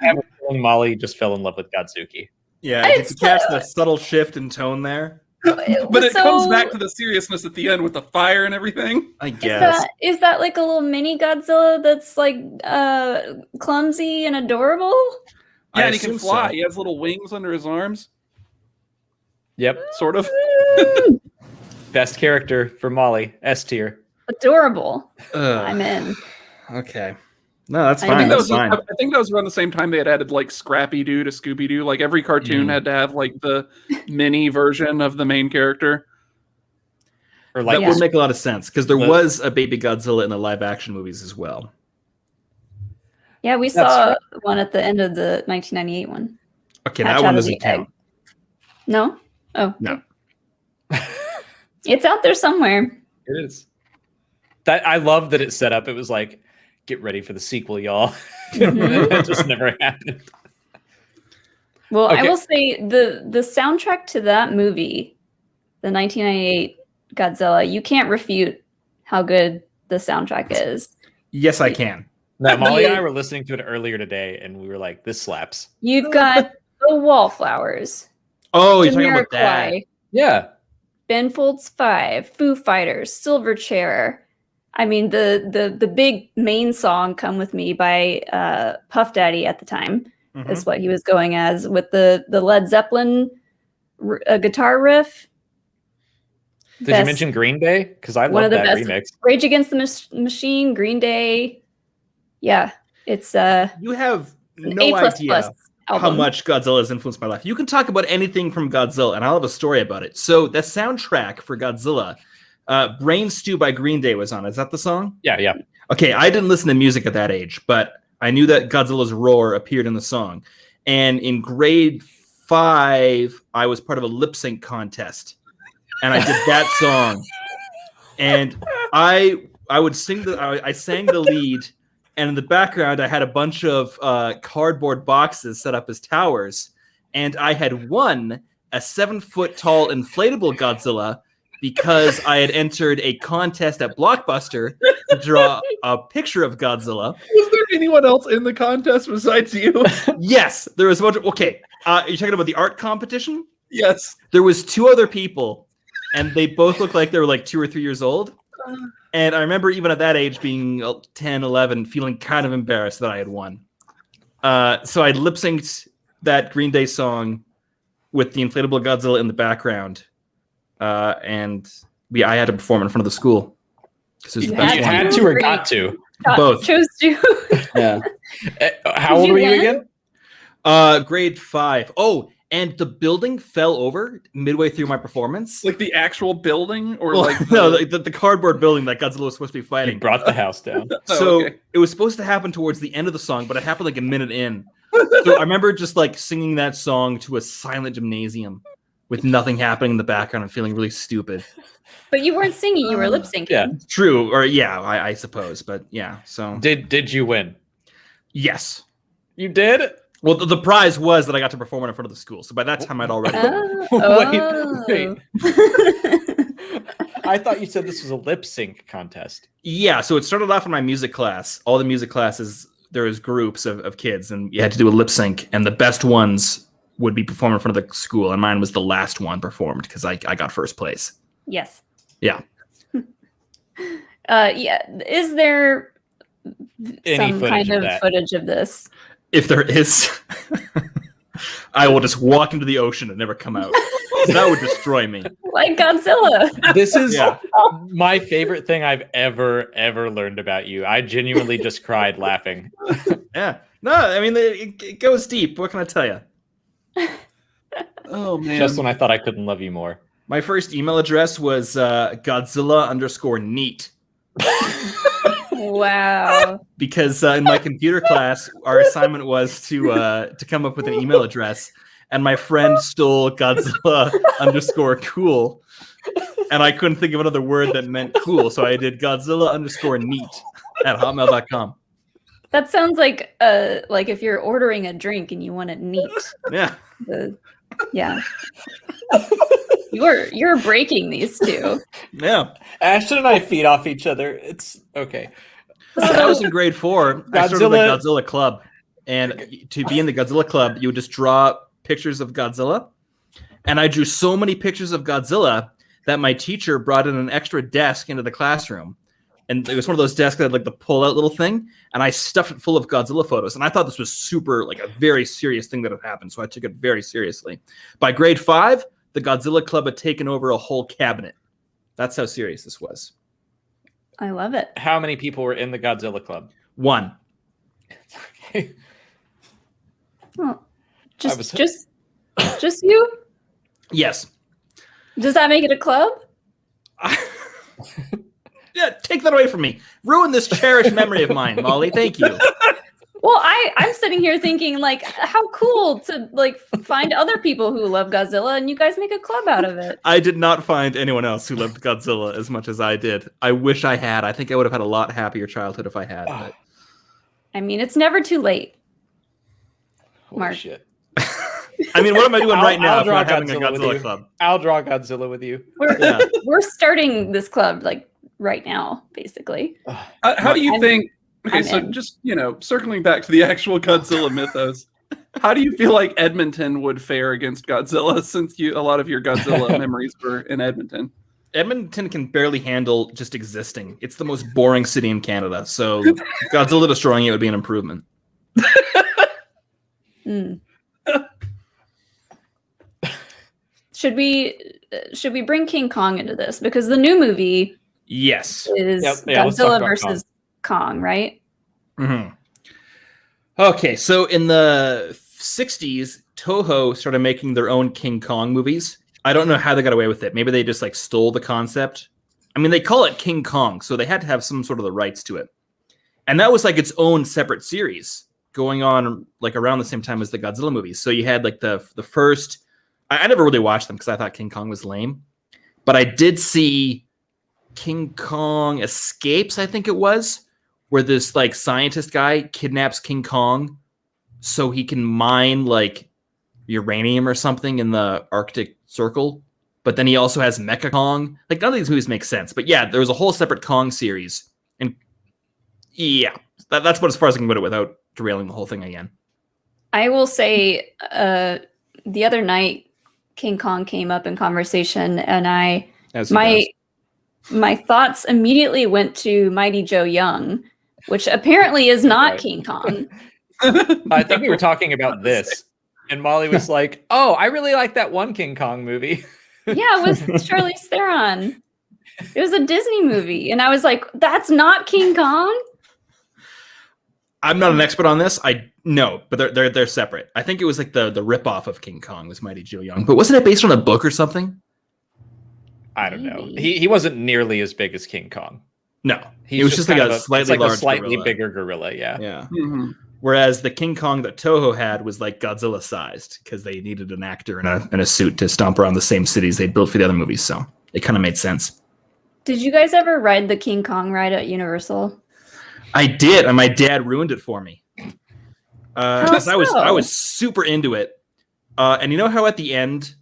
have a feeling Molly just fell in love with Godzuki. Yeah, did you catch the subtle shift in tone there? But it comes back to the seriousness at the end with the fire and everything. I guess. Is that like a little mini Godzilla that's like clumsy and adorable? Yeah, and he can fly. He has little wings under his arms. Yep. Sort of. Best character for Molly. S tier. Adorable. I'm in. Okay. No, that's fine. I think that was around the same time they had added like Scrappy-Doo to Scooby-Doo. Like every cartoon had to have like the mini version of the main character. Or like that would make a lot of sense because there was a baby Godzilla in the live action movies as well. Yeah, we saw one at the end of the 1998 one. Okay, that one doesn't count. No? Oh. No. It's out there somewhere. It is. I love that it's set up. It was like, get ready for the sequel, y'all. It just never happened. Well, I will say the soundtrack to that movie, the 1998 Godzilla, you can't refute how good the soundtrack is. Yes, I can. Now, Molly and I were listening to it earlier today, and we were like, this slaps. You've got the Wallflowers. Oh, you're talking about that. Yeah. Ben Folds 5, Foo Fighters, Silverchair. I mean, the big main song "Come With Me" by Puff Daddy at the time is what he was going as, with the Led Zeppelin guitar riff. Did you mention Green Day? Because I love that remix. Rage Against the Machine, Green Day. Yeah, it's you have no idea how much Godzilla has influenced my life. You can talk about anything from Godzilla, and I'll have a story about it. So the soundtrack for Godzilla, Brain Stew by Green Day was on. Is that the song? Yeah. Okay, I didn't listen to music at that age, but I knew that Godzilla's roar appeared in the song. And in grade 5, I was part of a lip sync contest, and I did that song. And I would sing I sang the lead, and in the background I had a bunch of cardboard boxes set up as towers, and I had won a 7-foot-tall inflatable Godzilla because I had entered a contest at Blockbuster to draw a picture of Godzilla. Was there anyone else in the contest besides you? Yes, there was a bunch of, okay. You're talking about the art competition? Yes. There was 2 other people, and they both looked like they were like 2 or 3 years old. And I remember even at that age, being 10, 11, feeling kind of embarrassed that I had won. So I lip-synced that Green Day song with the inflatable Godzilla in the background. And I had to perform in front of the school. You had to or got to? Both. Chose to. Yeah. How old were you again? Grade 5. Oh, and the building fell over midway through my performance. Like the actual building, or the cardboard building that Godzilla was supposed to be fighting. You brought the house down. So it was supposed to happen towards the end of the song, but it happened like a minute in. So I remember just like singing that song to a silent gymnasium with nothing happening in the background and feeling really stupid. But you weren't singing; you were lip syncing. Yeah, true. Or I suppose. But yeah. So did you win? Yes, you did. Well, the prize was that I got to perform in front of the school. So by that time, I'd already wait. I thought you said this was a lip sync contest. Yeah, so it started off in my music class. All the music classes, there was groups of kids, and you had to do a lip sync, and the best ones would be performed in front of the school, and mine was the last one performed because I got first place. Yes. Yeah. Yeah. Is there some kind of footage of this? If there is, I will just walk into the ocean and never come out. That would destroy me. Like Godzilla. This is my favorite thing I've ever learned about you. I genuinely just cried laughing. Yeah. No, I mean, it goes deep. What can I tell you? Oh, man. Just when I thought I couldn't love you more. My first email address was Godzilla_neat. Wow. Because in my computer class, our assignment was to come up with an email address, and my friend stole Godzilla_cool, and I couldn't think of another word that meant cool, so I did Godzilla_neat at hotmail.com. That sounds like if you're ordering a drink and you want it neat. Yeah. Yeah. You're breaking these two. Yeah. Ashton and I feed off each other. It's okay. So I was in grade 4. I started the Godzilla Club. And to be in the Godzilla Club, you would just draw pictures of Godzilla. And I drew so many pictures of Godzilla that my teacher brought in an extra desk into the classroom. And it was one of those desks that had like the pull-out little thing. And I stuffed it full of Godzilla photos. And I thought this was super, like a very serious thing that had happened. So I took it very seriously. By grade 5, the Godzilla Club had taken over a whole cabinet. That's how serious this was. I love it. How many people were in the Godzilla Club? 1. Okay. Well, just you? Yes. Does that make it a club? Yeah, take that away from me. Ruin this cherished memory of mine, Molly. Thank you. Well, I'm sitting here thinking, like, how cool to like find other people who love Godzilla, and you guys make a club out of it. I did not find anyone else who loved Godzilla as much as I did. I wish I had. I think I would have had a lot happier childhood if I had. But... I mean, it's never too late. Holy Mark. Shit. I mean, what am I doing right now if draw not having a Godzilla Godzilla club? I'll draw Godzilla with you. We're starting this club like right now, basically. How do you think? Okay, so just circling back to the actual Godzilla mythos. How do you feel like Edmonton would fare against Godzilla, since a lot of your Godzilla memories were in Edmonton? Edmonton can barely handle just existing. It's the most boring city in Canada, so Godzilla destroying it would be an improvement. Should we bring King Kong into this? Because the new movie Yes. is Godzilla versus Kong, right? Mm-hmm. Okay, so in the 60s, Toho started making their own King Kong movies. I don't know how they got away with it. Maybe they just like stole the concept. I mean, they call it King Kong, so they had to have some sort of the rights to it. And that was like its own separate series going on like around the same time as the Godzilla movies. So you had like the first, I never really watched them because I thought King Kong was lame, but I did see King Kong Escapes, I think it was, where this like scientist guy kidnaps King Kong so he can mine like uranium or something in the Arctic Circle. But then he also has Mecha Kong. Like, none of these movies make sense. But yeah, there was a whole separate Kong series. And yeah, that's about as far as I can put it without derailing the whole thing again. I will say the other night, King Kong came up in conversation, and my thoughts immediately went to Mighty Joe Young, which apparently is not King Kong. I think we were talking about this, and Molly was like, "Oh, I really like that one King Kong movie." Yeah, it was Charlize Theron. It was a Disney movie, and I was like, "That's not King Kong." I'm not an expert on this. I know, but they're separate. I think it was like the ripoff of King Kong was Mighty Joe Young, but wasn't it based on a book or something? I don't know. He wasn't nearly as big as King Kong. No, he was just like a slightly gorilla. Bigger gorilla. Yeah. Yeah. Mm-hmm. Whereas the King Kong that Toho had was like Godzilla sized because they needed an actor in a suit to stomp around the same cities they built for the other movies. So it kind of made sense. Did you guys ever ride the King Kong ride at Universal? I did, and my dad ruined it for me. I was super into it. And you know how at the end,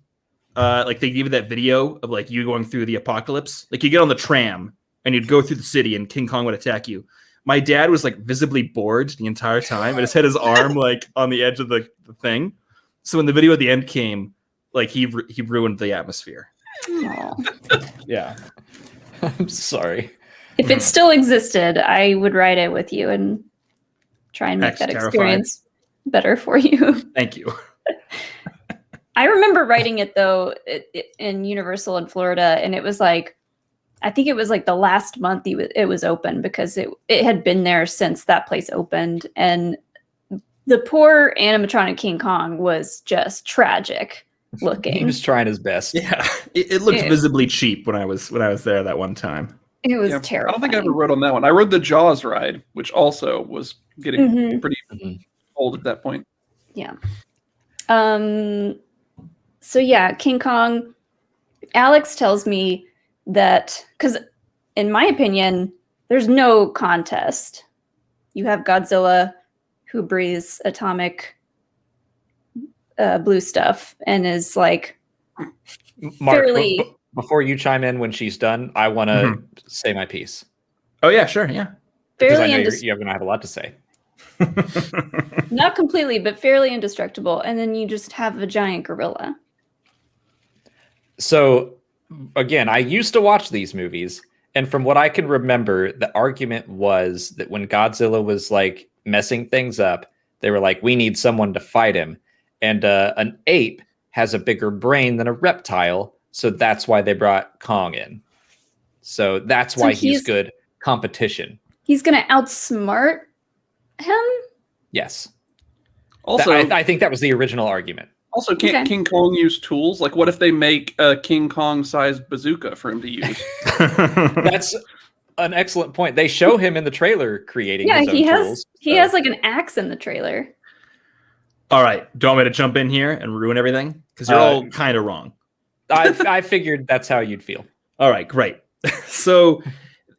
like they give you that video of like you going through the apocalypse? Like you get on the tram and you'd go through the city and King Kong would attack you. My dad was like visibly bored the entire time and just had his arm like on the edge of the thing. So when the video at the end came, like he ruined the atmosphere. Yeah. I'm sorry. If it still existed, I would ride it with you and try and make that experience better for you. Thank you. I remember riding it though in Universal in Florida, and it was like, I think it was like the last month it was open because it had been there since that place opened, and the poor animatronic King Kong was just tragic looking. He was trying his best. Yeah, it looked visibly cheap when I was there that one time. It was terrible. I don't think I ever rode on that one. I rode the Jaws ride, which also was getting pretty old at that point. Yeah. So yeah, King Kong. Alex tells me that, because in my opinion, there's no contest. You have Godzilla, who breathes atomic blue stuff and is like Marc, fairly... Before you chime in when she's done, I want to say my piece. Oh yeah, sure, yeah. Because I know you're going to have a lot to say. Not completely, but fairly indestructible. And then you just have a giant gorilla. So, again, I used to watch these movies, and from what I can remember, the argument was that when Godzilla was like messing things up, they were like, we need someone to fight him. And an ape has a bigger brain than a reptile, so that's why they brought Kong in. So that's why he's good competition. He's going to outsmart him? Yes. Also, I think that was the original argument. Also, can't King Kong use tools? Like, what if they make a King Kong-sized bazooka for him to use? That's an excellent point. They show him in the trailer creating his own tools. He has like an axe in the trailer. All right. Do you want me to jump in here and ruin everything? Because you're all kind of wrong. I figured that's how you'd feel. All right, great. So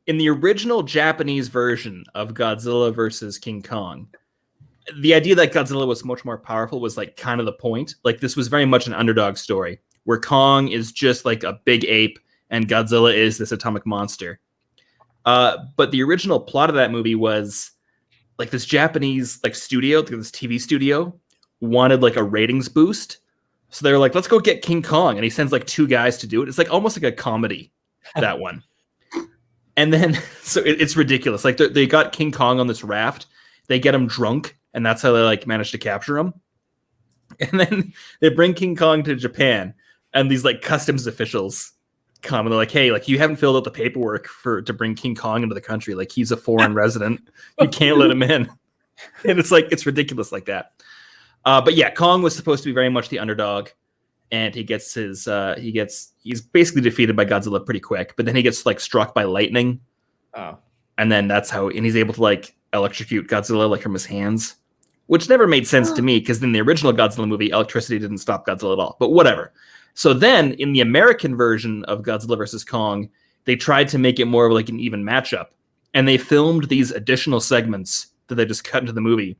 in the original Japanese version of Godzilla versus King Kong, the idea that Godzilla was much more powerful was like kind of the point. Like this was very much an underdog story where Kong is just like a big ape and Godzilla is this atomic monster. But the original plot of that movie was like this Japanese like studio, this TV studio, wanted like a ratings boost. So they're like, let's go get King Kong. And he sends like 2 guys to do it. It's like almost like a comedy, that one. And then, so it's ridiculous. Like they got King Kong on this raft. They get him drunk. And that's how they like manage to capture him. And then they bring King Kong to Japan. And these like customs officials come and they're like, hey, like you haven't filled out the paperwork to bring King Kong into the country. Like he's a foreign resident. You can't let him in. And it's like, it's ridiculous like that. But yeah, Kong was supposed to be very much the underdog, and he's basically defeated by Godzilla pretty quick, but then he gets like struck by lightning. Oh. And then and he's able to like electrocute Godzilla like from his hands, which never made sense to me because in the original Godzilla movie, electricity didn't stop Godzilla at all, but whatever. So then in the American version of Godzilla versus Kong, they tried to make it more of like an even matchup, and they filmed these additional segments that they just cut into the movie,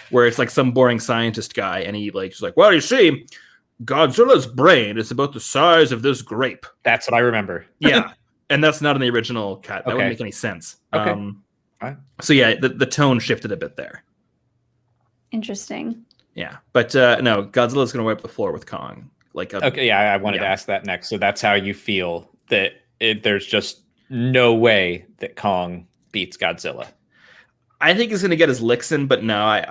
where it's like some boring scientist guy, and he's like, well, you see, Godzilla's brain is about the size of this grape. That's what I remember. Yeah, and that's not in the original cut. That Okay. wouldn't make any sense. Okay. Right. So yeah, the tone shifted a bit there. Interesting. Yeah, but no, Godzilla's going to wipe the floor with Kong. Okay, yeah, I wanted to ask that next. So that's how you feel that there's just no way that Kong beats Godzilla. I think he's going to get his licks in, but no,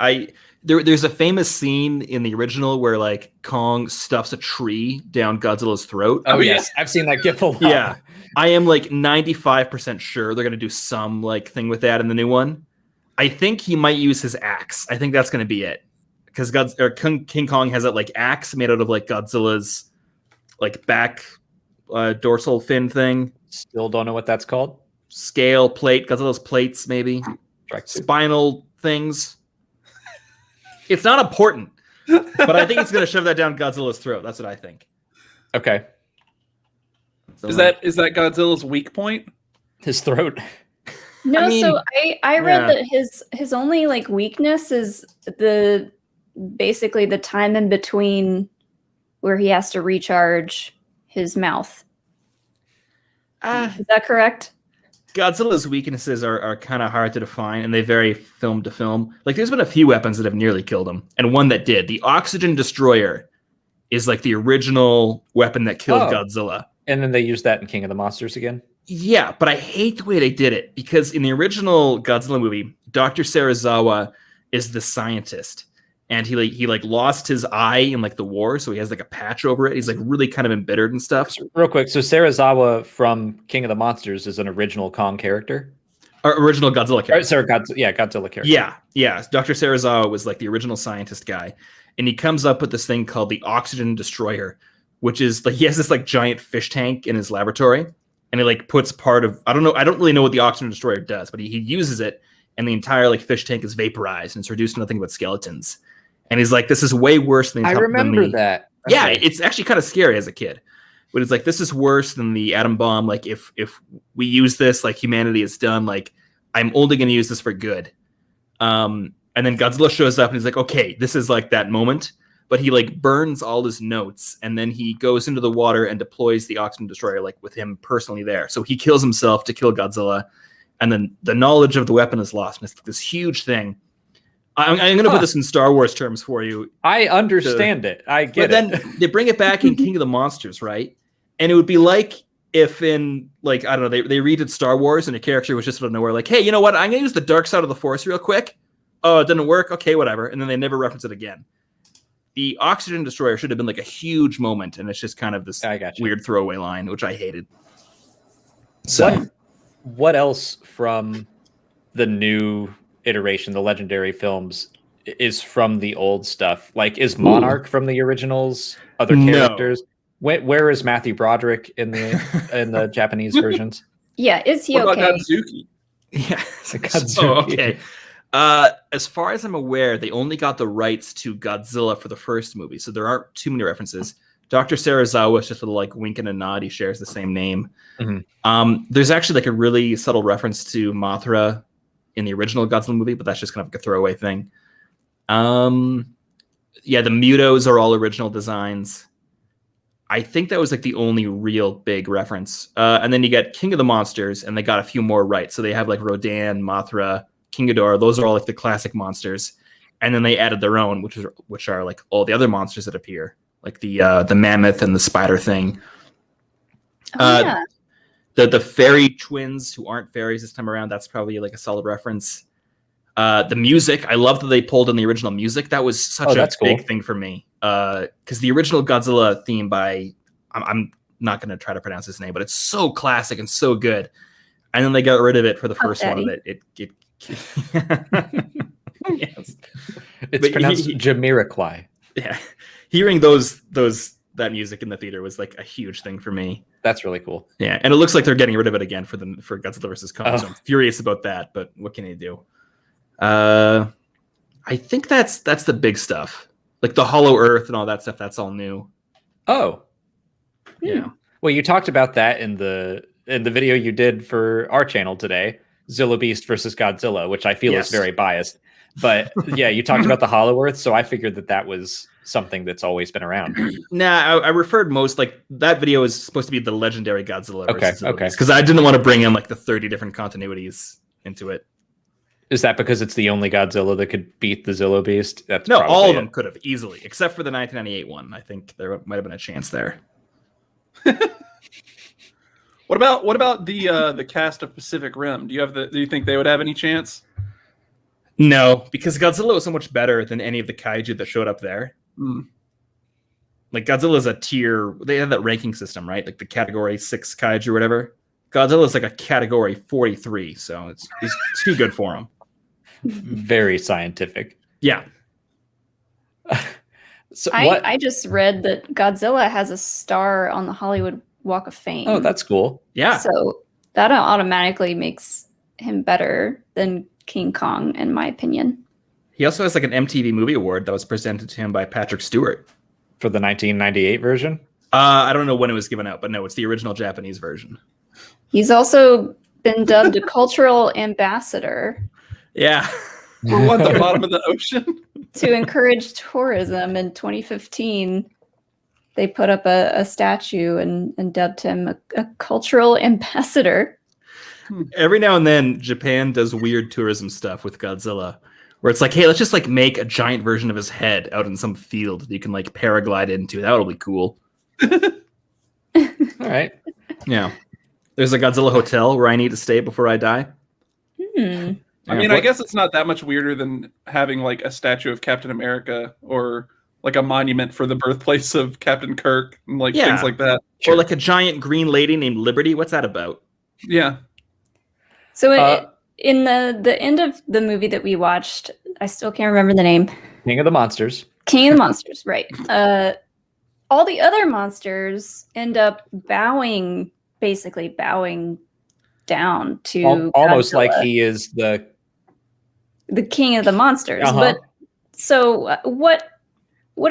there's a famous scene in the original where like Kong stuffs a tree down Godzilla's throat. Oh yes, I've seen that gif a lot. Yeah, I am like 95% sure they're going to do some like thing with that in the new one. I think he might use his axe. I think that's going to be it, because King Kong has that like axe made out of like Godzilla's like back dorsal fin thing. Still don't know what that's called. Scale plate, Godzilla's plates maybe. Spinal things. It's not important, but I think it's going to shove that down Godzilla's throat. That's what I think. Okay. So is that Godzilla's weak point? His throat. No, so I read yeah. that his only like weakness is basically the time in between where he has to recharge his mouth. Is that correct? Godzilla's weaknesses are kind of hard to define, and they vary film to film. Like, there's been a few weapons that have nearly killed him, and one that did. The Oxygen Destroyer is like the original weapon that killed Godzilla. And then they used that in King of the Monsters again? Yeah, but I hate the way they did it, because in the original Godzilla movie, Dr. Serizawa is the scientist, and he lost his eye in like the war, so he has like a patch over it. He's like really kind of embittered and stuff. Real quick, so Serizawa from King of the Monsters is an original Kong character? Or original Godzilla character. Sorry, Godzilla character. Yeah. Dr. Serizawa was like the original scientist guy, and he comes up with this thing called the Oxygen Destroyer, which is like he has this like giant fish tank in his laboratory, and he like puts part of I don't really know what the Oxygen Destroyer does, but he uses it, and the entire like fish tank is vaporized and it's reduced to nothing but skeletons. And he's like, this is way worse than I remember that. Okay. Yeah, it's actually kind of scary as a kid. But it's like, this is worse than the atom bomb. Like, if we use this, like humanity is done. Like, I'm only going to use this for good. And then Godzilla shows up and he's like, okay, this is like that moment. But he like burns all his notes, and then he goes into the water and deploys the Oxygen Destroyer like with him personally there. So he kills himself to kill Godzilla, and then the knowledge of the weapon is lost. And it's this huge thing. I'm going to put this in Star Wars terms for you. I understand it. I get it. But then they bring it back in King of the Monsters, right? And it would be like if in, like, I don't know, they redid Star Wars and a character was just out of nowhere like, hey, you know what? I'm going to use the dark side of the Force real quick. Oh, it didn't work? Okay, whatever. And then they never reference it again. The Oxygen Destroyer should have been like a huge moment, and it's just kind of this weird throwaway line, which I hated. So, what else from the new iteration, the legendary films, is from the old stuff? Like, is Monarch from the originals? Other characters? No. Where is Matthew Broderick in the Japanese versions? Yeah, is he what okay? about Godzuki? Yeah. Godzuki. Oh, okay. As far as I'm aware, they only got the rights to Godzilla for the first movie, so there aren't too many references. Dr. Serizawa is just a little like wink and a nod. He shares the same name. Mm-hmm. There's actually like a really subtle reference to Mothra in the original Godzilla movie, but that's just kind of like a throwaway thing. Yeah, the Mutos are all original designs. I think that was like the only real big reference. And then you get King of the Monsters, and they got a few more rights. So they have like Rodan, Mothra, King Ghidorah. Those are all like the classic monsters. and then they added their own, which are like all the other monsters that appear, like the mammoth and the spider thing. Yeah. The fairy twins who aren't fairies this time around, that's probably like a solid reference. The music, I love that they pulled in the original music. That was such a big thing for me. Because the original Godzilla theme by, I'm not going to try to pronounce his name, but it's so classic and so good. And then they got rid of it for the first one of it. Yes. It's pronounced Jamiroquai. Yeah. Hearing that music in the theater was like a huge thing for me. That's really cool. Yeah, and it looks like they're getting rid of it again for Godzilla vs. Kong. So I'm furious about that, but what can you do? I think that's the big stuff. Like the Hollow Earth and all that stuff, that's all new. Oh. Yeah. Well, you talked about that in the video you did for our channel today, Zilla Beast versus Godzilla, which I feel is very biased. But yeah, you talked about the Hollow Earth, so I figured that was something that's always been around. Nah, I referred most, like, that video is supposed to be the legendary Godzilla versus okay. Because I didn't want to bring in like the 30 different continuities into it. Is that because it's the only Godzilla that could beat the Zilla Beast? No, all of them could have easily, except for the 1998 one. I think there might have been a chance there. What about the cast of Pacific Rim? Do you think they would have any chance? No, because Godzilla was so much better than any of the kaiju that showed up there. Like Godzilla's a tier. They have that ranking system, right? Like the category 6 kaiju or whatever. Godzilla's like a category 43, so it's too good for him. Very scientific. Yeah. So I just read that Godzilla has a star on the Hollywood Walk of Fame. Oh, that's cool. Yeah. So that automatically makes him better than King Kong, in my opinion. He also has like an MTV Movie Award that was presented to him by Patrick Stewart. For the 1998 version? I don't know when it was given out, but no, it's the original Japanese version. He's also been dubbed a cultural ambassador. Yeah. For what, the bottom of the ocean? To encourage tourism in 2015, they put up a statue and dubbed him a cultural ambassador. Every now and then, Japan does weird tourism stuff with Godzilla, where it's like, hey, let's just like make a giant version of his head out in some field that you can like paraglide into. That would be cool. All right. Yeah. There's a Godzilla hotel where I need to stay before I die. I mean, I guess it's not that much weirder than having like a statue of Captain America or like a monument for the birthplace of Captain Kirk and like things like that. Or like a giant green lady named Liberty. What's that about? Yeah. So in the end of the movie that we watched, I still can't remember the name. King of the Monsters. King of the Monsters, right. All the other monsters end up basically bowing down to almost Godzilla, like he is the king of the monsters. But so what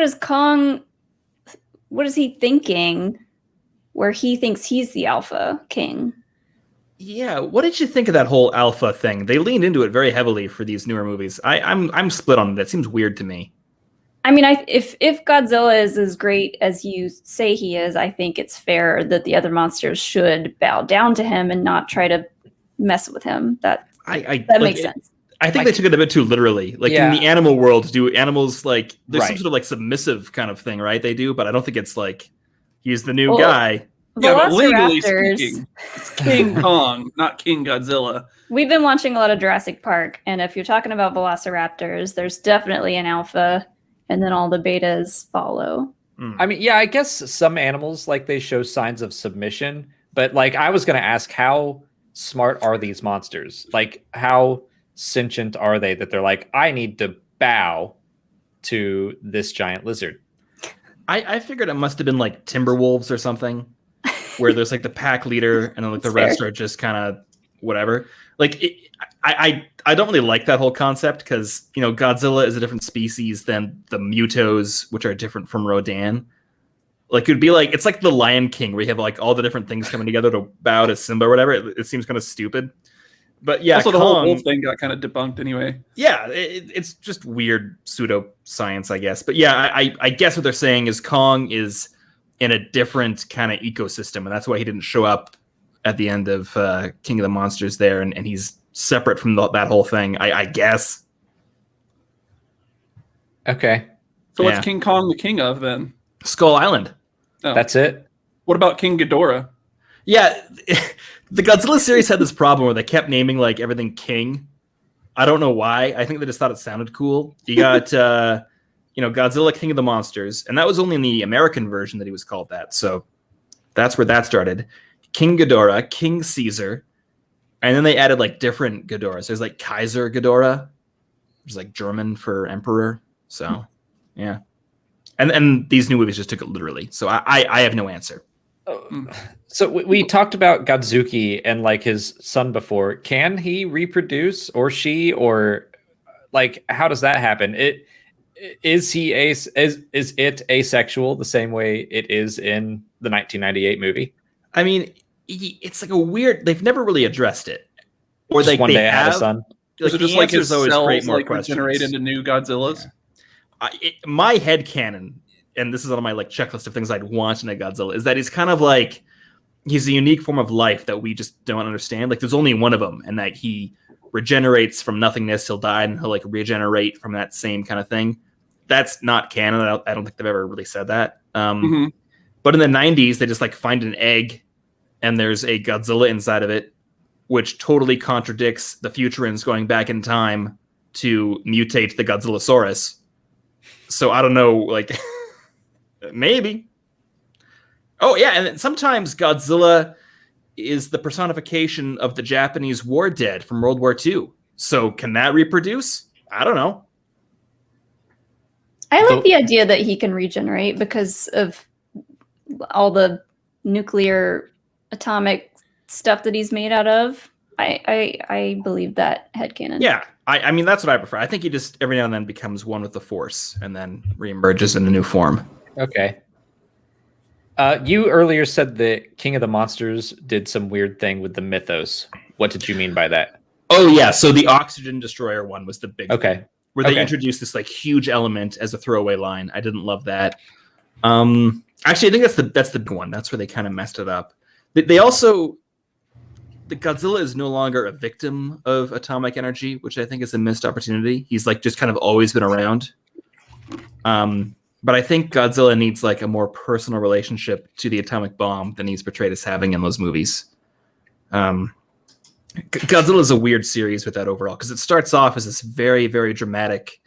is Kong, what is he thinking where he thinks he's the alpha king? Yeah, what did you think of that whole alpha thing? They leaned into it very heavily for these newer movies. I'm split on it. It seems weird to me. I mean, if Godzilla is as great as you say he is, I think it's fair that the other monsters should bow down to him and not try to mess with him. That makes sense. I think they took it a bit too literally. Like in the animal world, do animals like there's some sort of like submissive kind of thing, right? They do, but I don't think it's like he's the new guy. Yeah, but legally speaking, it's King Kong, not King Godzilla. We've been watching a lot of Jurassic Park, and if you're talking about velociraptors, there's definitely an alpha, and then all the betas follow. I mean, yeah, I guess some animals, like, they show signs of submission, but, like, I was going to ask, how smart are these monsters? Like, how sentient are they that they're like, I need to bow to this giant lizard? I figured it must have been, like, timber wolves or something, where there's, like, the pack leader, and then, like, the rest are just kind of whatever. Like, I don't really like that whole concept because, you know, Godzilla is a different species than the Mutos, which are different from Rodan. Like, it'd be like, it's like the Lion King where you have like all the different things coming together to bow to Simba or whatever. It seems kind of stupid. But yeah, also the whole wolf thing got kind of debunked anyway. Yeah, it's just weird pseudoscience, I guess. But yeah, I guess what they're saying is Kong is in a different kind of ecosystem, and that's why he didn't show up at the end of King of the Monsters there, and he's separate from that whole thing, I guess. Okay. So what's Yeah. King Kong the king of then? Skull Island. Oh. That's it? What about King Ghidorah? Yeah, the Godzilla series had this problem where they kept naming like everything King. I don't know why. I think they just thought it sounded cool. You got, Godzilla King of the Monsters, and that was only in the American version that he was called that. So that's where that started. King Ghidorah, King Caesar, and then they added like different Ghidorahs. There's like Kaiser Ghidorah, which is like German for emperor. So, yeah. And these new movies just took it literally. So I have no answer. So we talked about Godzuki and like his son before. Can he reproduce, or she, or like how does that happen? Is it asexual the same way it is in the 1998 movie? I mean, it's like a weird. They've never really addressed it, or Just like one they day I have had a son. Is it just like his always create cells more like questions. regenerate into new Godzillas? My headcanon, and this is on my like checklist of things I'd want in a Godzilla, is that he's kind of like he's a unique form of life that we just don't understand. Like there's only one of them, and that he regenerates from nothingness. He'll die and he'll like regenerate from that same kind of thing. That's not canon. I don't think they've ever really said that. But in the 90s, they just like find an egg and there's a Godzilla inside of it, which totally contradicts the Futurans going back in time to mutate the Godzillasaurus. So I don't know, like maybe. Oh yeah, and then sometimes Godzilla is the personification of the Japanese war dead from World War II. So can that reproduce? I don't know. I like the idea that he can regenerate because of all the nuclear atomic stuff that he's made out of. I believe that headcanon. Yeah, I mean, that's what I prefer. I think he just every now and then becomes one with the Force and then reemerges in a new form. Okay. You earlier said that King of the Monsters did some weird thing with the mythos. What did you mean by that? Oh, yeah. So the Oxygen Destroyer one was the big Okay. one, where they introduced this like huge element as a throwaway line. I didn't love that. Actually, I think that's the big one. That's where they kind of messed it up. They also... The Godzilla is no longer a victim of atomic energy, which I think is a missed opportunity. He's like just kind of always been around. But I think Godzilla needs like a more personal relationship to the atomic bomb than he's portrayed as having in those movies. Godzilla is a weird series with that overall, because it starts off as this very, very dramatic,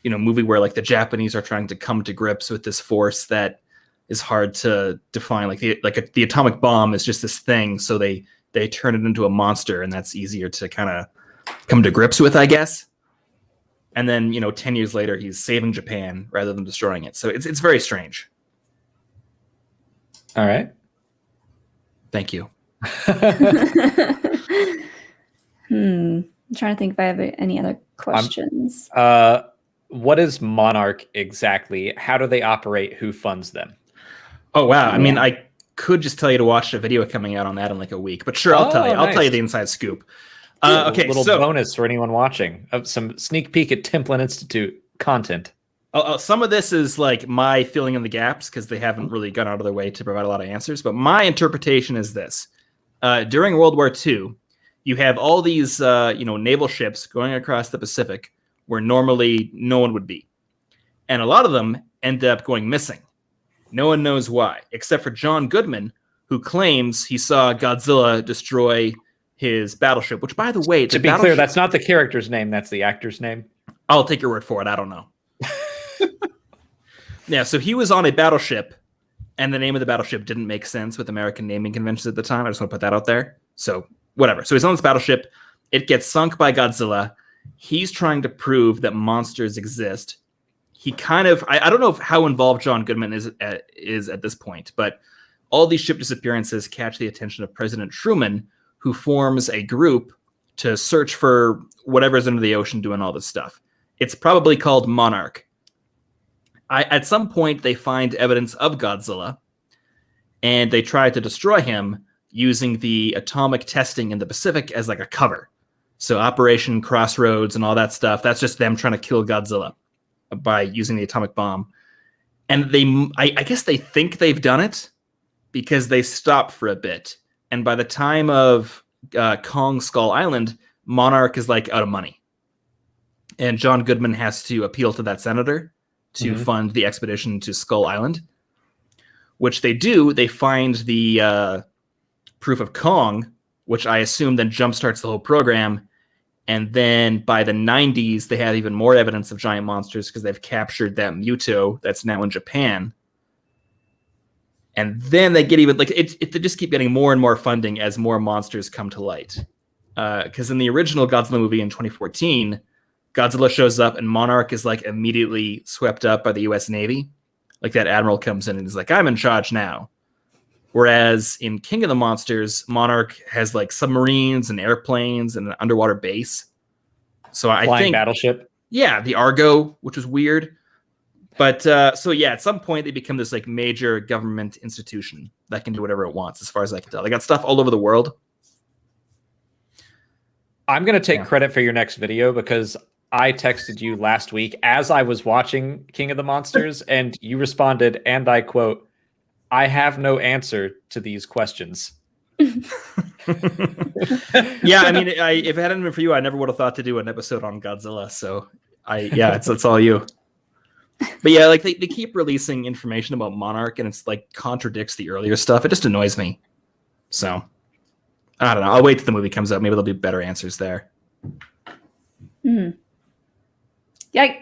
movie where like the Japanese are trying to come to grips with this force that is hard to define. Like the atomic bomb is just this thing, so they turn it into a monster, and that's easier to kind of come to grips with, I guess. And then, 10 years later, he's saving Japan rather than destroying it. So it's very strange. All right. Thank you. I'm trying to think if I have any other questions. What is Monarch exactly? How do they operate? Who funds them? Oh, wow. I mean, I could just tell you to watch a video coming out on that in like a week, but sure, I'll tell you. Nice. I'll tell you the inside scoop. Okay, little bonus for anyone watching. Some sneak peek at Templin Institute content. Some of this is like my filling in the gaps because they haven't really gone out of their way to provide a lot of answers. But my interpretation is this: during World War II, you have all these naval ships going across the Pacific where normally no one would be, and a lot of them end up going missing. No one knows why, except for John Goodman, who claims he saw Godzilla destroy his battleship, which, by the way... To be clear, that's not the character's name, that's the actor's name. I'll take your word for it, I don't know. Yeah, so he was on a battleship, and the name of the battleship didn't make sense with American naming conventions at the time. I just want to put that out there. So, whatever. So he's on this battleship. It gets sunk by Godzilla. He's trying to prove that monsters exist. He kind of... I don't know how involved John Goodman is at this point, but all these ship disappearances catch the attention of President Truman, who forms a group to search for whatever's under the ocean doing all this stuff. It's probably called Monarch. At some point, they find evidence of Godzilla, and they try to destroy him using the atomic testing in the Pacific as like a cover. So Operation Crossroads and all that stuff, that's just them trying to kill Godzilla by using the atomic bomb. And I guess they think they've done it because they stop for a bit. And by the time of Kong Skull Island, Monarch is like out of money. and John Goodman has to appeal to that senator to fund the expedition to Skull Island, which they do. They find the proof of Kong, which I assume then jumpstarts the whole program. And then by the 90s, they have even more evidence of giant monsters because they've captured that Muto that's now in Japan. And then they get even like they just keep getting more and more funding as more monsters come to light. Because in the original Godzilla movie in 2014, Godzilla shows up and Monarch is like immediately swept up by the U.S. Navy. Like that admiral comes in and is like, I'm in charge now. Whereas in King of the Monsters, Monarch has like submarines and airplanes and an underwater base. So I think battleship. Yeah, the Argo, which was weird. But so yeah, at some point they become this like major government institution that can do whatever it wants, as far as I can tell. They got stuff all over the world. I'm going to take credit for your next video because I texted you last week as I was watching King of the Monsters, and you responded, and I quote, I have no answer to these questions. Yeah, I mean, if it hadn't been for you, I never would have thought to do an episode on Godzilla. So it's all you. But yeah, like they keep releasing information about Monarch, and it's like contradicts the earlier stuff. It just annoys me. So I don't know. I'll wait till the movie comes out. Maybe there'll be better answers there. Yeah,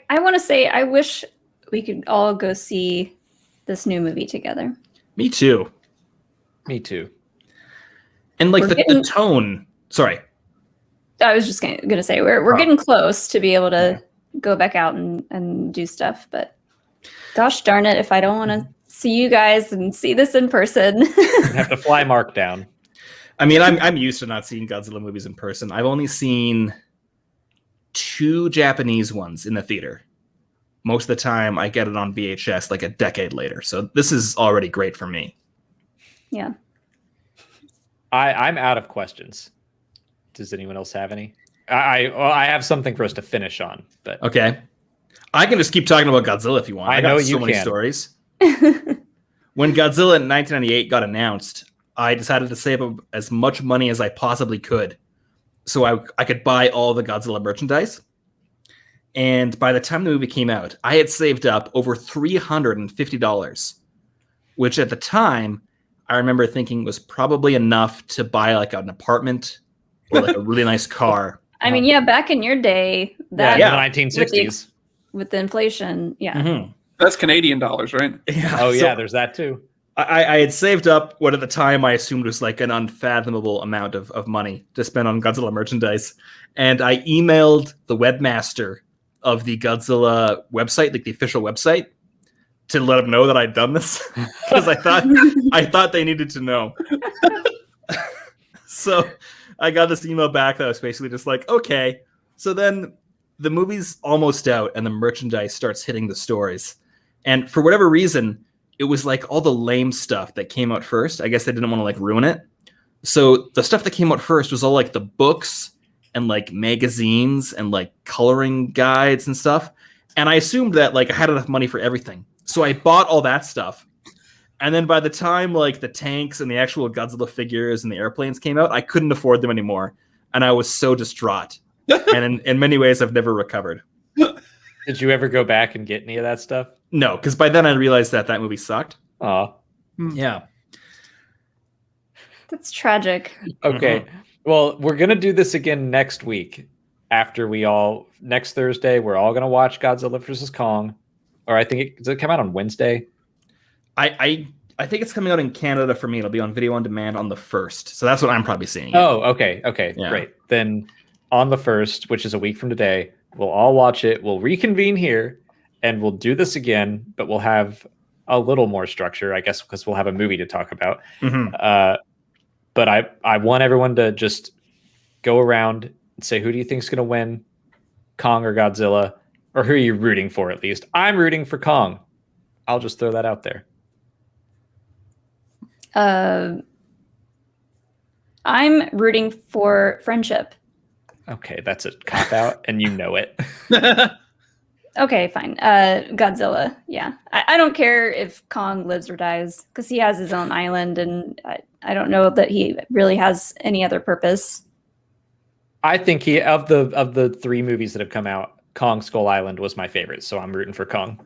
I want to say I wish we could all go see this new movie together. Me too. Me too. And like the tone. Sorry. I was just gonna say we're getting close to be able to go back out and do stuff, but gosh darn it, if I don't want to see you guys and see this in person. You have to fly Marc down. I mean, I'm used to not seeing Godzilla movies in person. I've only seen 2 Japanese ones in the theater. Most of the time I get it on VHS like a decade later. So this is already great for me. Yeah. I'm out of questions. Does anyone else have any? I have something for us to finish on, but okay. I can just keep talking about Godzilla if you want. I got so many stories. When Godzilla in 1998 got announced, I decided to save up as much money as I possibly could so I could buy all the Godzilla merchandise. And by the time the movie came out, I had saved up over $350, which at the time, I remember thinking was probably enough to buy like an apartment or like a really nice car. I mean, yeah, back in your day, that the 1960s. With the inflation, yeah. Mm-hmm. That's Canadian dollars, right? Yeah. Oh, yeah, there's that too. I had saved up what at the time I assumed was like an unfathomable amount of money to spend on Godzilla merchandise. And I emailed the webmaster of the Godzilla website, like the official website, to let them know that I'd done this because I thought they needed to know. So I got this email back that was basically just like, okay. So then the movie's almost out and the merchandise starts hitting the stores. And for whatever reason, it was like all the lame stuff that came out first. I guess they didn't want to like ruin it. So the stuff that came out first was all like the books and like magazines and like coloring guides and stuff. And I assumed that like I had enough money for everything. So I bought all that stuff. And then by the time like the tanks and the actual Godzilla figures and the airplanes came out, I couldn't afford them anymore. And I was so distraught. And in many ways, I've never recovered. Did you ever go back and get any of that stuff? No, because by then I realized that movie sucked. Oh, yeah. That's tragic. Okay. Well, we're going to do this again next week. After next Thursday, we're all going to watch Godzilla vs. Kong. Or I think does it come out on Wednesday? I think it's coming out in Canada for me. It'll be on video on demand on the 1st. So that's what I'm probably seeing. Oh, okay. Okay, yeah. Great. Then on the 1st, which is a week from today, we'll all watch it. We'll reconvene here and we'll do this again, but we'll have a little more structure, I guess, because we'll have a movie to talk about. But I want everyone to just go around and say, who do you think is going to win, Kong or Godzilla? Or who are you rooting for, at least? I'm rooting for Kong. I'll just throw that out there. I'm rooting for friendship. Okay, that's a cop-out, and you know it. Okay, fine. Godzilla, yeah. I don't care if Kong lives or dies, because he has his own island, and I don't know that he really has any other purpose. I think of the 3 movies that have come out, Kong Skull Island was my favorite, so I'm rooting for Kong.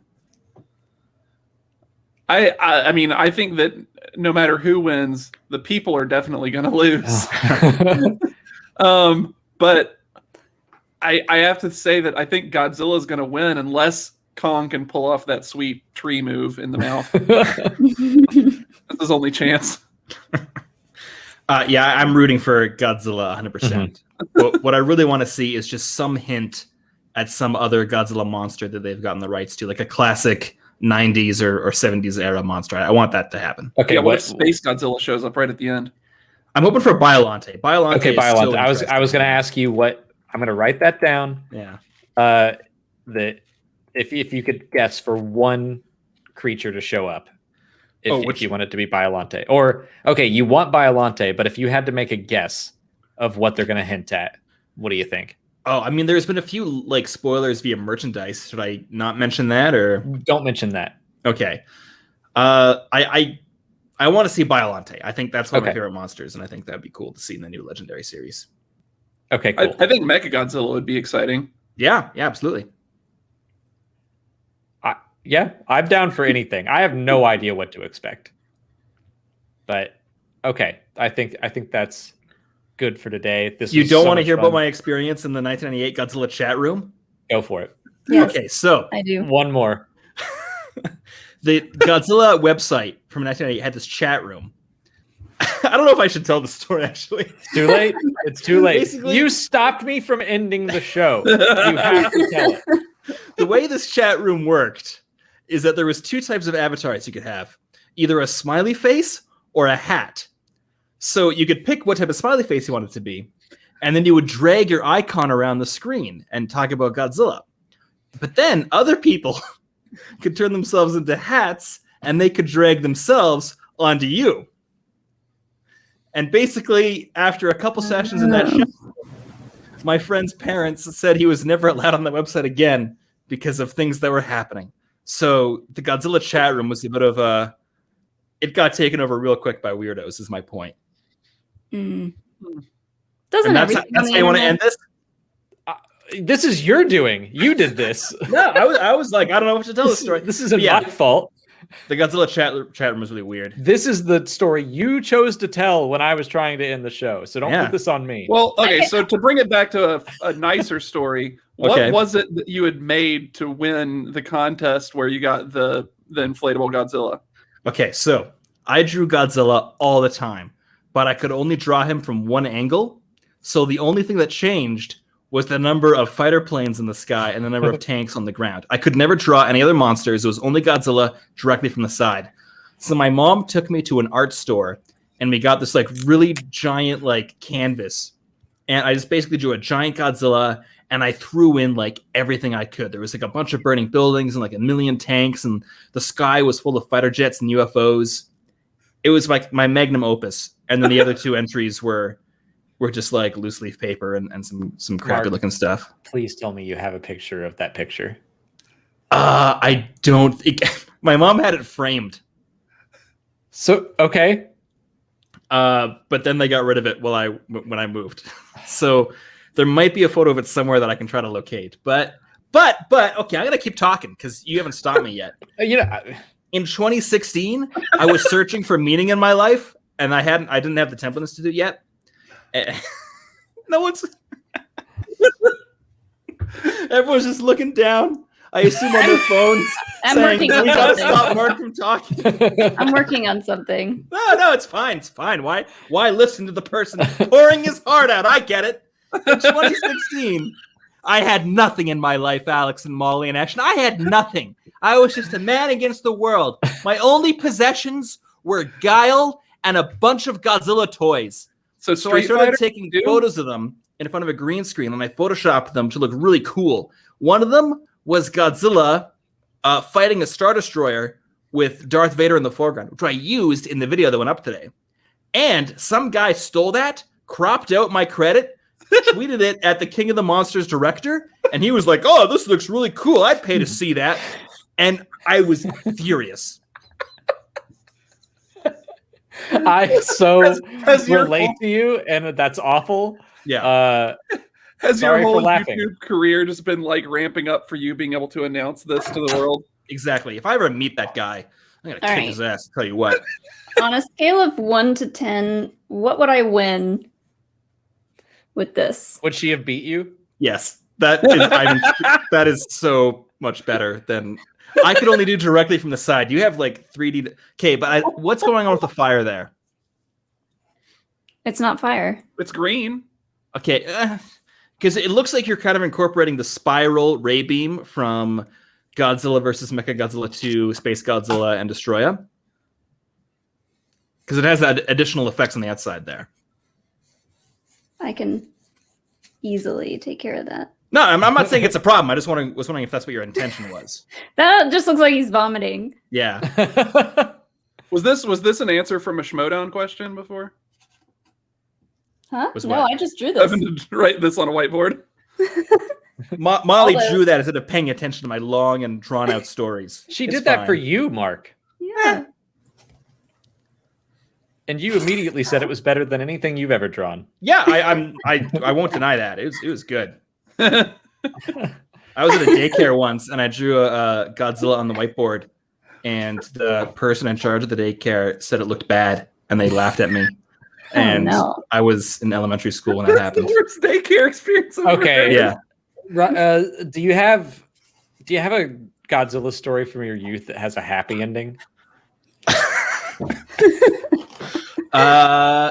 I mean, I think that no matter who wins, the people are definitely going to lose. But I have to say that I think Godzilla is going to win unless Kong can pull off that sweet tree move in the mouth. That's his only chance. Yeah, I'm rooting for Godzilla 100%. What I really want to see is just some hint at some other Godzilla monster that they've gotten the rights to, like a classic 90s or 70s era monster. I want that to happen. Okay, yeah, what if Space Godzilla shows up right at the end? I'm hoping for Biollante. Biollante. Okay, is Biollante. still I was going to ask you what. I'm going to write that down. Yeah. That if you could guess for one creature to show up, if you want it to be Biollante, or okay, you want Biollante, but if you had to make a guess of what they're going to hint at, what do you think? Oh, I mean, there's been a few like spoilers via merchandise. Should I not mention that, or don't mention that? Okay. I want to see Biollante. I think that's one of my favorite monsters, and I think that'd be cool to see in the new Legendary series. Okay, cool. I think Mechagodzilla would be exciting. Yeah, absolutely. Yeah, I'm down for anything. I have no idea what to expect. But okay, I think that's good for today. You don't want to hear about my experience in the 1998 Godzilla chat room? Go for it. Yes, okay, so I do. One more. The Godzilla website from 1998 had this chat room. I don't know if I should tell the story, actually. It's too late. It's too late. Basically, you stopped me from ending the show. You have to tell it. The way this chat room worked is that there was two types of avatars you could have. Either a smiley face or a hat. So you could pick what type of smiley face you wanted to be, and then you would drag your icon around the screen and talk about Godzilla. But then other people could turn themselves into hats, and they could drag themselves onto you. And basically, after a couple sessions in that show, my friend's parents said he was never allowed on the website again because of things that were happening. So the Godzilla chat room was a bit of a... It got taken over real quick by weirdos, is my point. Doesn't that's how you want to end this? This is your doing. You did this. No, I was like, I don't know what to tell this story. This isn't my fault. The Godzilla chat room was really weird. This is the story you chose to tell when I was trying to end the show. So don't put this on me. Well, okay, so to bring it back to a nicer story, what was it that you had made to win the contest where you got the inflatable Godzilla? Okay, so I drew Godzilla all the time, but I could only draw him from one angle. So the only thing that changed was the number of fighter planes in the sky and the number of tanks on the ground. I could never draw any other monsters. It was only Godzilla directly from the side. So my mom took me to an art store, and we got this like really giant like canvas. And I just basically drew a giant Godzilla, and I threw in like everything I could. There was like a bunch of burning buildings and like a million tanks, and the sky was full of fighter jets and UFOs. It was like my magnum opus. And then the other two entries were just like loose leaf paper and some crappy looking stuff. Please tell me you have a picture of that picture. I don't think my mom had it framed. So okay. But then they got rid of it when I moved. So there might be a photo of it somewhere that I can try to locate. But okay, I'm gonna keep talking because you haven't stopped me yet. In 2016, I was searching for meaning in my life, and I didn't have the Templin Institute yet. No one's everyone's just looking down. I assume on their phones. I'm saying, working on we gotta something. stop Marc from talking. I'm working on something. No, it's fine. It's fine. Why listen to the person pouring his heart out? I get it. In 2016, I had nothing in my life, Alex and Molly and Ashton. I had nothing. I was just a man against the world. My only possessions were guile and a bunch of Godzilla toys. So I started taking photos of them in front of a green screen, and I photoshopped them to look really cool. One of them was Godzilla fighting a Star Destroyer with Darth Vader in the foreground, which I used in the video that went up today. And some guy stole that, cropped out my credit, tweeted it at the King of the Monsters director, and he was like, "Oh, this looks really cool. I'd pay to see that." And I was furious. I so relate to you, and that's awful. Yeah. Has your Sorry for whole laughing. YouTube career just been like ramping up for you being able to announce this to the world? Exactly. If I ever meet that guy, I'm gonna All kick right. his ass. Tell you what. On a scale of 1 to 10, what would I win with this? Would she have beat you? Yes, that is so much better than I could only do directly from the side. You have like 3D. Okay, but what's going on with the fire there? It's not fire. It's green. Okay, because it looks like you're kind of incorporating the spiral ray beam from Godzilla versus Mechagodzilla 2, Space Godzilla, and Destroya. Because it has that additional effects on the outside there. I can easily take care of that. No, I'm not saying it's a problem. I just was wondering if that's what your intention was. That just looks like he's vomiting. Yeah. Was this an answer from a Schmodown question before? Huh? Was No, what? I just drew I've this. been to write this on a whiteboard. Molly Although- drew that instead of paying attention to my long and drawn out stories. She It's did that for fine. you, Mark. Yeah. And you immediately said it was better than anything you've ever drawn. Yeah, I won't deny that. It was good. I was at a daycare once and I drew a Godzilla on the whiteboard, and the person in charge of the daycare said it looked bad, and they laughed at me. And no. I was in elementary school when that That's the happened. worst daycare experience I've ever Okay. had. Yeah. Do you have a Godzilla story from your youth that has a happy ending?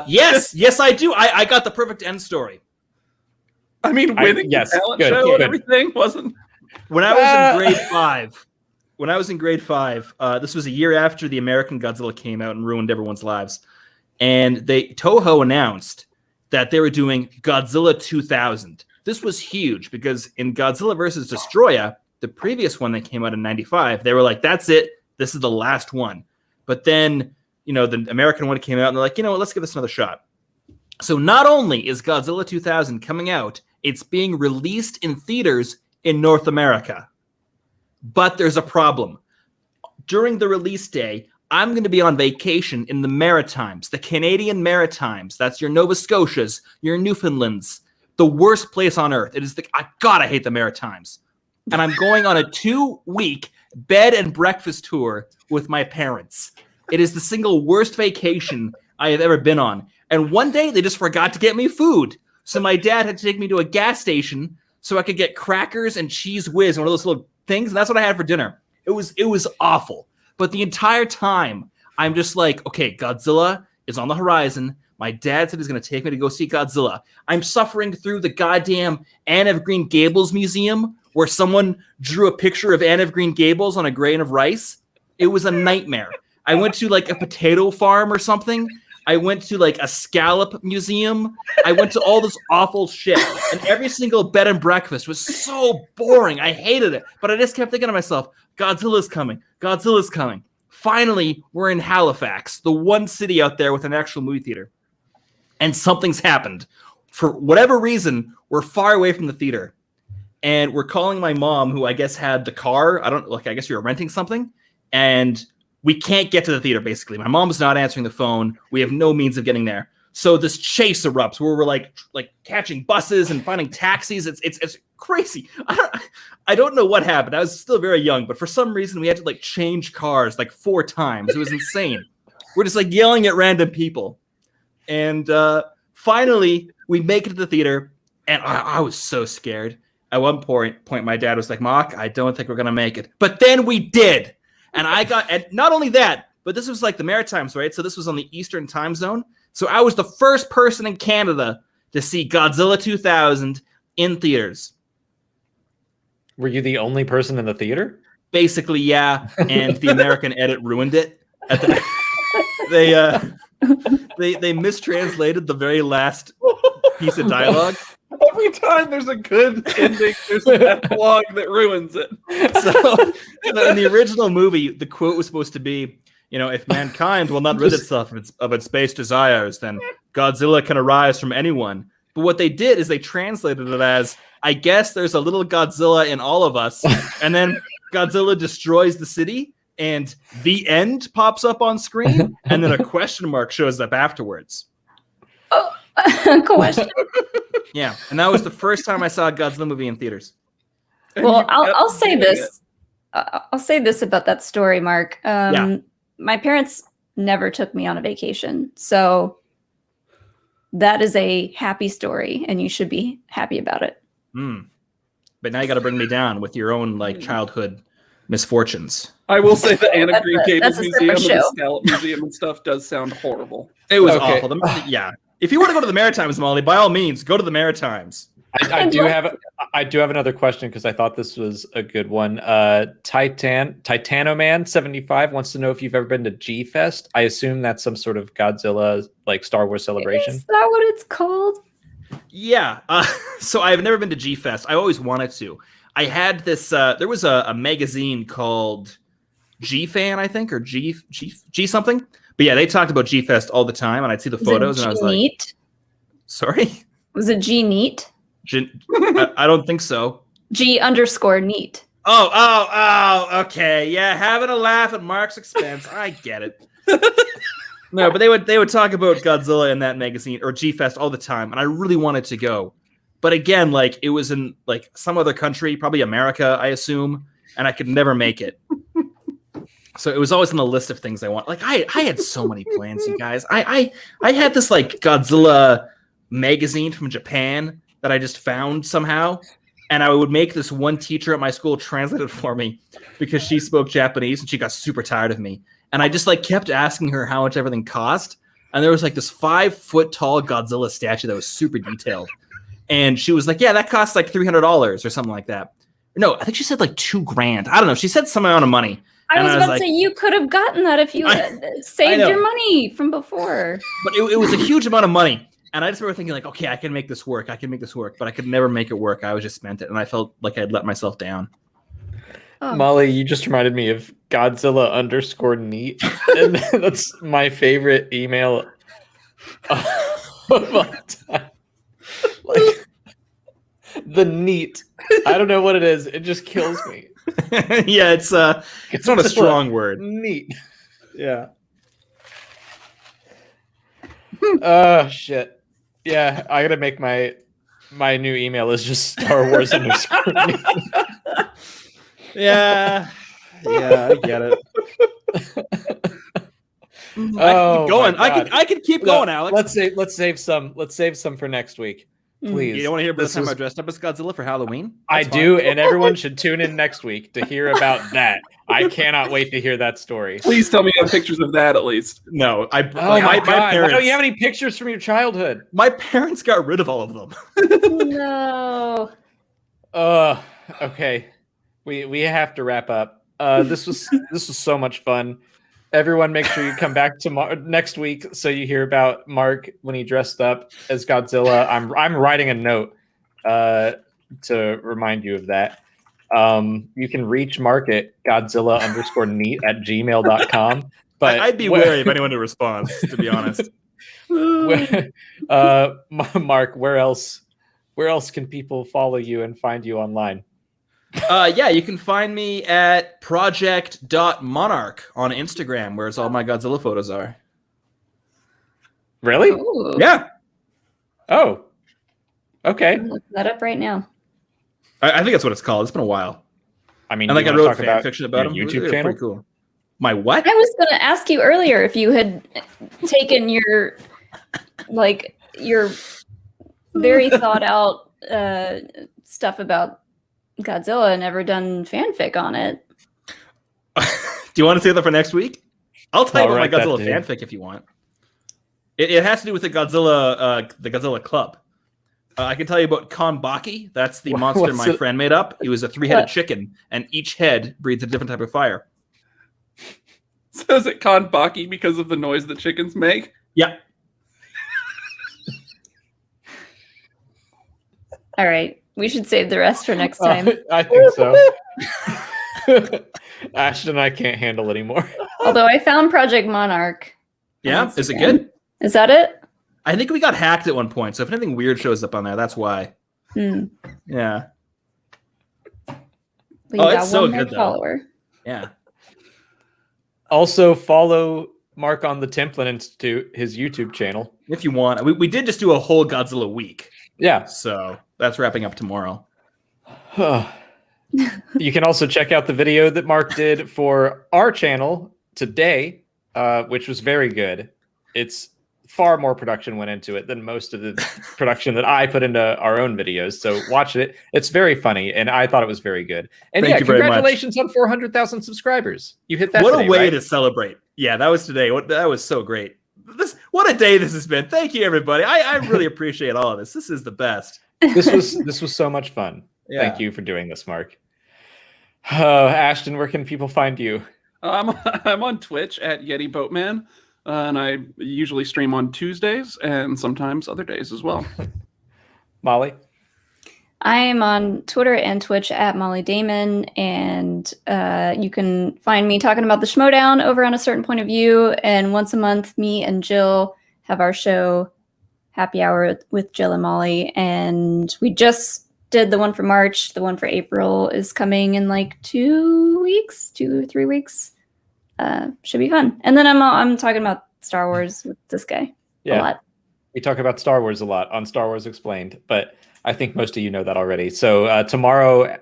Yes, I do. I got the perfect end story. I mean, winning yes, the talent good, show good. and everything wasn't. When I was in grade 5, this was a year after the American Godzilla came out and ruined everyone's lives. And Toho announced that they were doing Godzilla 2000. This was huge because in Godzilla vs. Destroya, the previous one that came out in 95, they were like, that's it. This is the last one. But then, the American one came out and they're like, let's give this another shot. So not only is Godzilla 2000 coming out, it's being released in theaters in North America. But there's a problem. During the release day, I'm going to be on vacation in the Maritimes, the Canadian Maritimes. That's your Nova Scotias, your Newfoundlands, the worst place on earth. I hate the Maritimes. And I'm going on a 2-week bed and breakfast tour with my parents. It is the single worst vacation I have ever been on. And one day they just forgot to get me food. So my dad had to take me to a gas station so I could get crackers and cheese whiz, one of those little things. And that's what I had for dinner. It was awful. But the entire time, I'm just like, okay, Godzilla is on the horizon. My dad said he's going to take me to go see Godzilla. I'm suffering through the goddamn Anne of Green Gables Museum where someone drew a picture of Anne of Green Gables on a grain of rice. It was a nightmare. I went to like a potato farm or something. I went to like a scallop museum. I went to all this awful shit. And every single bed and breakfast was so boring. I hated it. But I just kept thinking to myself, Godzilla's coming. Godzilla's coming. Finally, we're in Halifax, the one city out there with an actual movie theater. And something's happened. For whatever reason, we're far away from the theater. And we're calling my mom, who I guess had the car. I guess we were renting something. And we can't get to the theater, basically. My mom's not answering the phone. We have no means of getting there. So this chase erupts where we're like catching buses and finding taxis. It's crazy. I don't know what happened. I was still very young, but for some reason we had to change cars 4 times. It was insane. We're just yelling at random people. And finally we make it to the theater, and I was so scared. At one point my dad was like, Marc, I don't think we're going to make it. But then we did. And and not only that, but this was the Maritimes, right? So this was on the Eastern time zone. So I was the first person in Canada to see Godzilla 2000 in theaters. Were you the only person in the theater? Basically, yeah. And the American edit ruined it. They mistranslated the very last piece of dialogue. Every time there's a good ending, there's an epilogue that ruins it. So in the original movie, the quote was supposed to be, if mankind will not rid itself of its base desires, then Godzilla can arise from anyone. But what they did is they translated it as, I guess there's a little Godzilla in all of us. And then Godzilla destroys the city and the end pops up on screen. And then a question mark shows up afterwards. Question. Yeah, and that was the first time I saw a Godzilla movie in theaters. Well, I'll say this. I'll say this about that story, Mark. My parents never took me on a vacation, so that is a happy story, and you should be happy about it. But now you got to bring me down with your own like childhood misfortunes. I will say the Anna Green Gables a Museum and separate the show. Scallop Museum and stuff does sound horrible. It was Okay. awful. Yeah. If you want to go to the Maritimes, Molly, by all means, go to the Maritimes. I do have another question because I thought this was a good one. Titanoman 75 wants to know if you've ever been to G Fest. I assume that's some sort of Godzilla like Star Wars celebration. Is that what it's called? Yeah. So I've never been to G Fest. I always wanted to. I had this. There was a magazine called G Fan, I think, or G something. But yeah, they talked about G Fest all the time, and I'd see the photos, and I was like, Neat? "Sorry, Was it G Neat? I don't think so." G_neat. Oh, okay, yeah, having a laugh at Mark's expense. I get it. No, but they would talk about Godzilla in that magazine or G Fest all the time, and I really wanted to go, but again, like it was in like some other country, probably America, I assume, and I could never make it. So it was always on the list of things I want. Like I had so many plans, you guys. I had this like Godzilla magazine from Japan that I just found somehow, and I would make this one teacher at my school translate it for me because she spoke Japanese and she got super tired of me. And I just like kept asking her how much everything cost, and there was like this 5-foot tall Godzilla statue that was super detailed, and she was like, "Yeah, that costs like $300 or something like that." No, I think she said like $2,000. I don't know. She said some amount of money. I was about to say you could have gotten that if you had saved your money from before. But it was a huge amount of money. And I just remember thinking like, okay, I can make this work. But I could never make it work. I always just spent it. And I felt like I'd let myself down. Oh. Molly, you just reminded me of Godzilla_neat. And that's my favorite email of all time. Like, the neat. I don't know what it is. It just kills me. Yeah, it's not a strong word. Neat. Yeah. Oh shit. Yeah, I gotta make my new email is just Star Wars _neat. Yeah, I get it. I can keep going. I can keep going, Alex. Let's save some for next week. Please. You don't want to hear about the time I dressed up as Godzilla for Halloween? I do, and everyone should tune in next week to hear about that. I cannot wait to hear that story. Please tell me you have pictures of that at least. No, my God. My parents, Why don't you have any pictures from your childhood? My parents got rid of all of them. No. Okay. We have to wrap up. This was so much fun. Everyone, make sure you come back next week so you hear about Mark when he dressed up as Godzilla. I'm writing a note to remind you of that. You can reach Mark at Godzilla_neat@gmail.com. But I'd be wary of anyone to respond, to be honest. Mark, where else can people follow you and find you online? Yeah, you can find me at project.monarch on Instagram, where all my Godzilla photos are. Really? Ooh. Yeah. Oh. Okay. I'm looking that up right now. I think that's what it's called. It's been a while. I mean, and like I wrote fan fiction about your him. YouTube It was channel. pretty cool. My what? I was going to ask you earlier if you had taken your very thought out stuff about Godzilla and never done fanfic on it. Do you want to save that for next week? I'll tell you about my write that Godzilla down. fanfic if you want. It has to do with the Godzilla Club. I can tell you about Konbaki. That's the monster What's my it? friend made up. He was a 3-headed chicken, and each head breathes a different type of fire. So is it Konbaki because of the noise the chickens make? Yeah. All right. We should save the rest for next time. I think so. Ashton and I can't handle anymore. Although I found Project Monarch. Yeah? on Is it Instagram. good? Is that it? I think we got hacked at one point, so if anything weird shows up on there, that's why. Hmm. Yeah. Well, you it's got so one more good, though. follower. Yeah. Also, follow Mark on the Templin Institute, his YouTube channel. If you want. We did just do a whole Godzilla week. Yeah. So that's wrapping up tomorrow. You can also check out the video that Marc did for our channel today, which was very good. It's far more production went into it than most of the production that I put into our own videos. So watch it. It's very funny, and I thought it was very good. And Thank you very much. congratulations on 400,000 subscribers. You hit that. What today, a way right? to celebrate. Yeah, that was today. That was so great. What a day this has been. Thank you, everybody. I really appreciate all of this. This is the best. This was so much fun. Yeah. Thank you for doing this, Marc. Ashton, where can people find you? I'm on Twitch at Yeti Boatman, and I usually stream on Tuesdays and sometimes other days as well. Molly? I am on Twitter and Twitch at Molly Damon, and you can find me talking about the Schmodown over on A Certain Point of View. And once a month, me and Jill have our show, Happy Hour with Jill and Molly. And we just did the one for March. The one for April is coming in like 2 weeks, 2 or 3 weeks. Should be fun. And then I'm talking about Star Wars with this guy a lot. We talk about Star Wars a lot on Star Wars Explained, but I think most of you know that already. So tomorrow,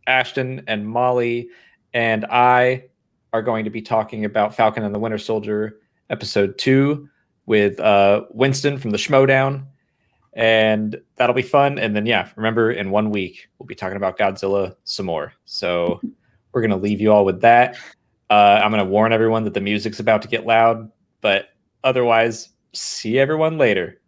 Ashton and Molly and I are going to be talking about Falcon and the Winter Soldier episode 2 with Winston from the Schmodown. And that'll be fun. And then, remember, in 1 week, we'll be talking about Godzilla some more. So we're going to leave you all with that. I'm going to warn everyone that the music's about to get loud. But otherwise, see everyone later.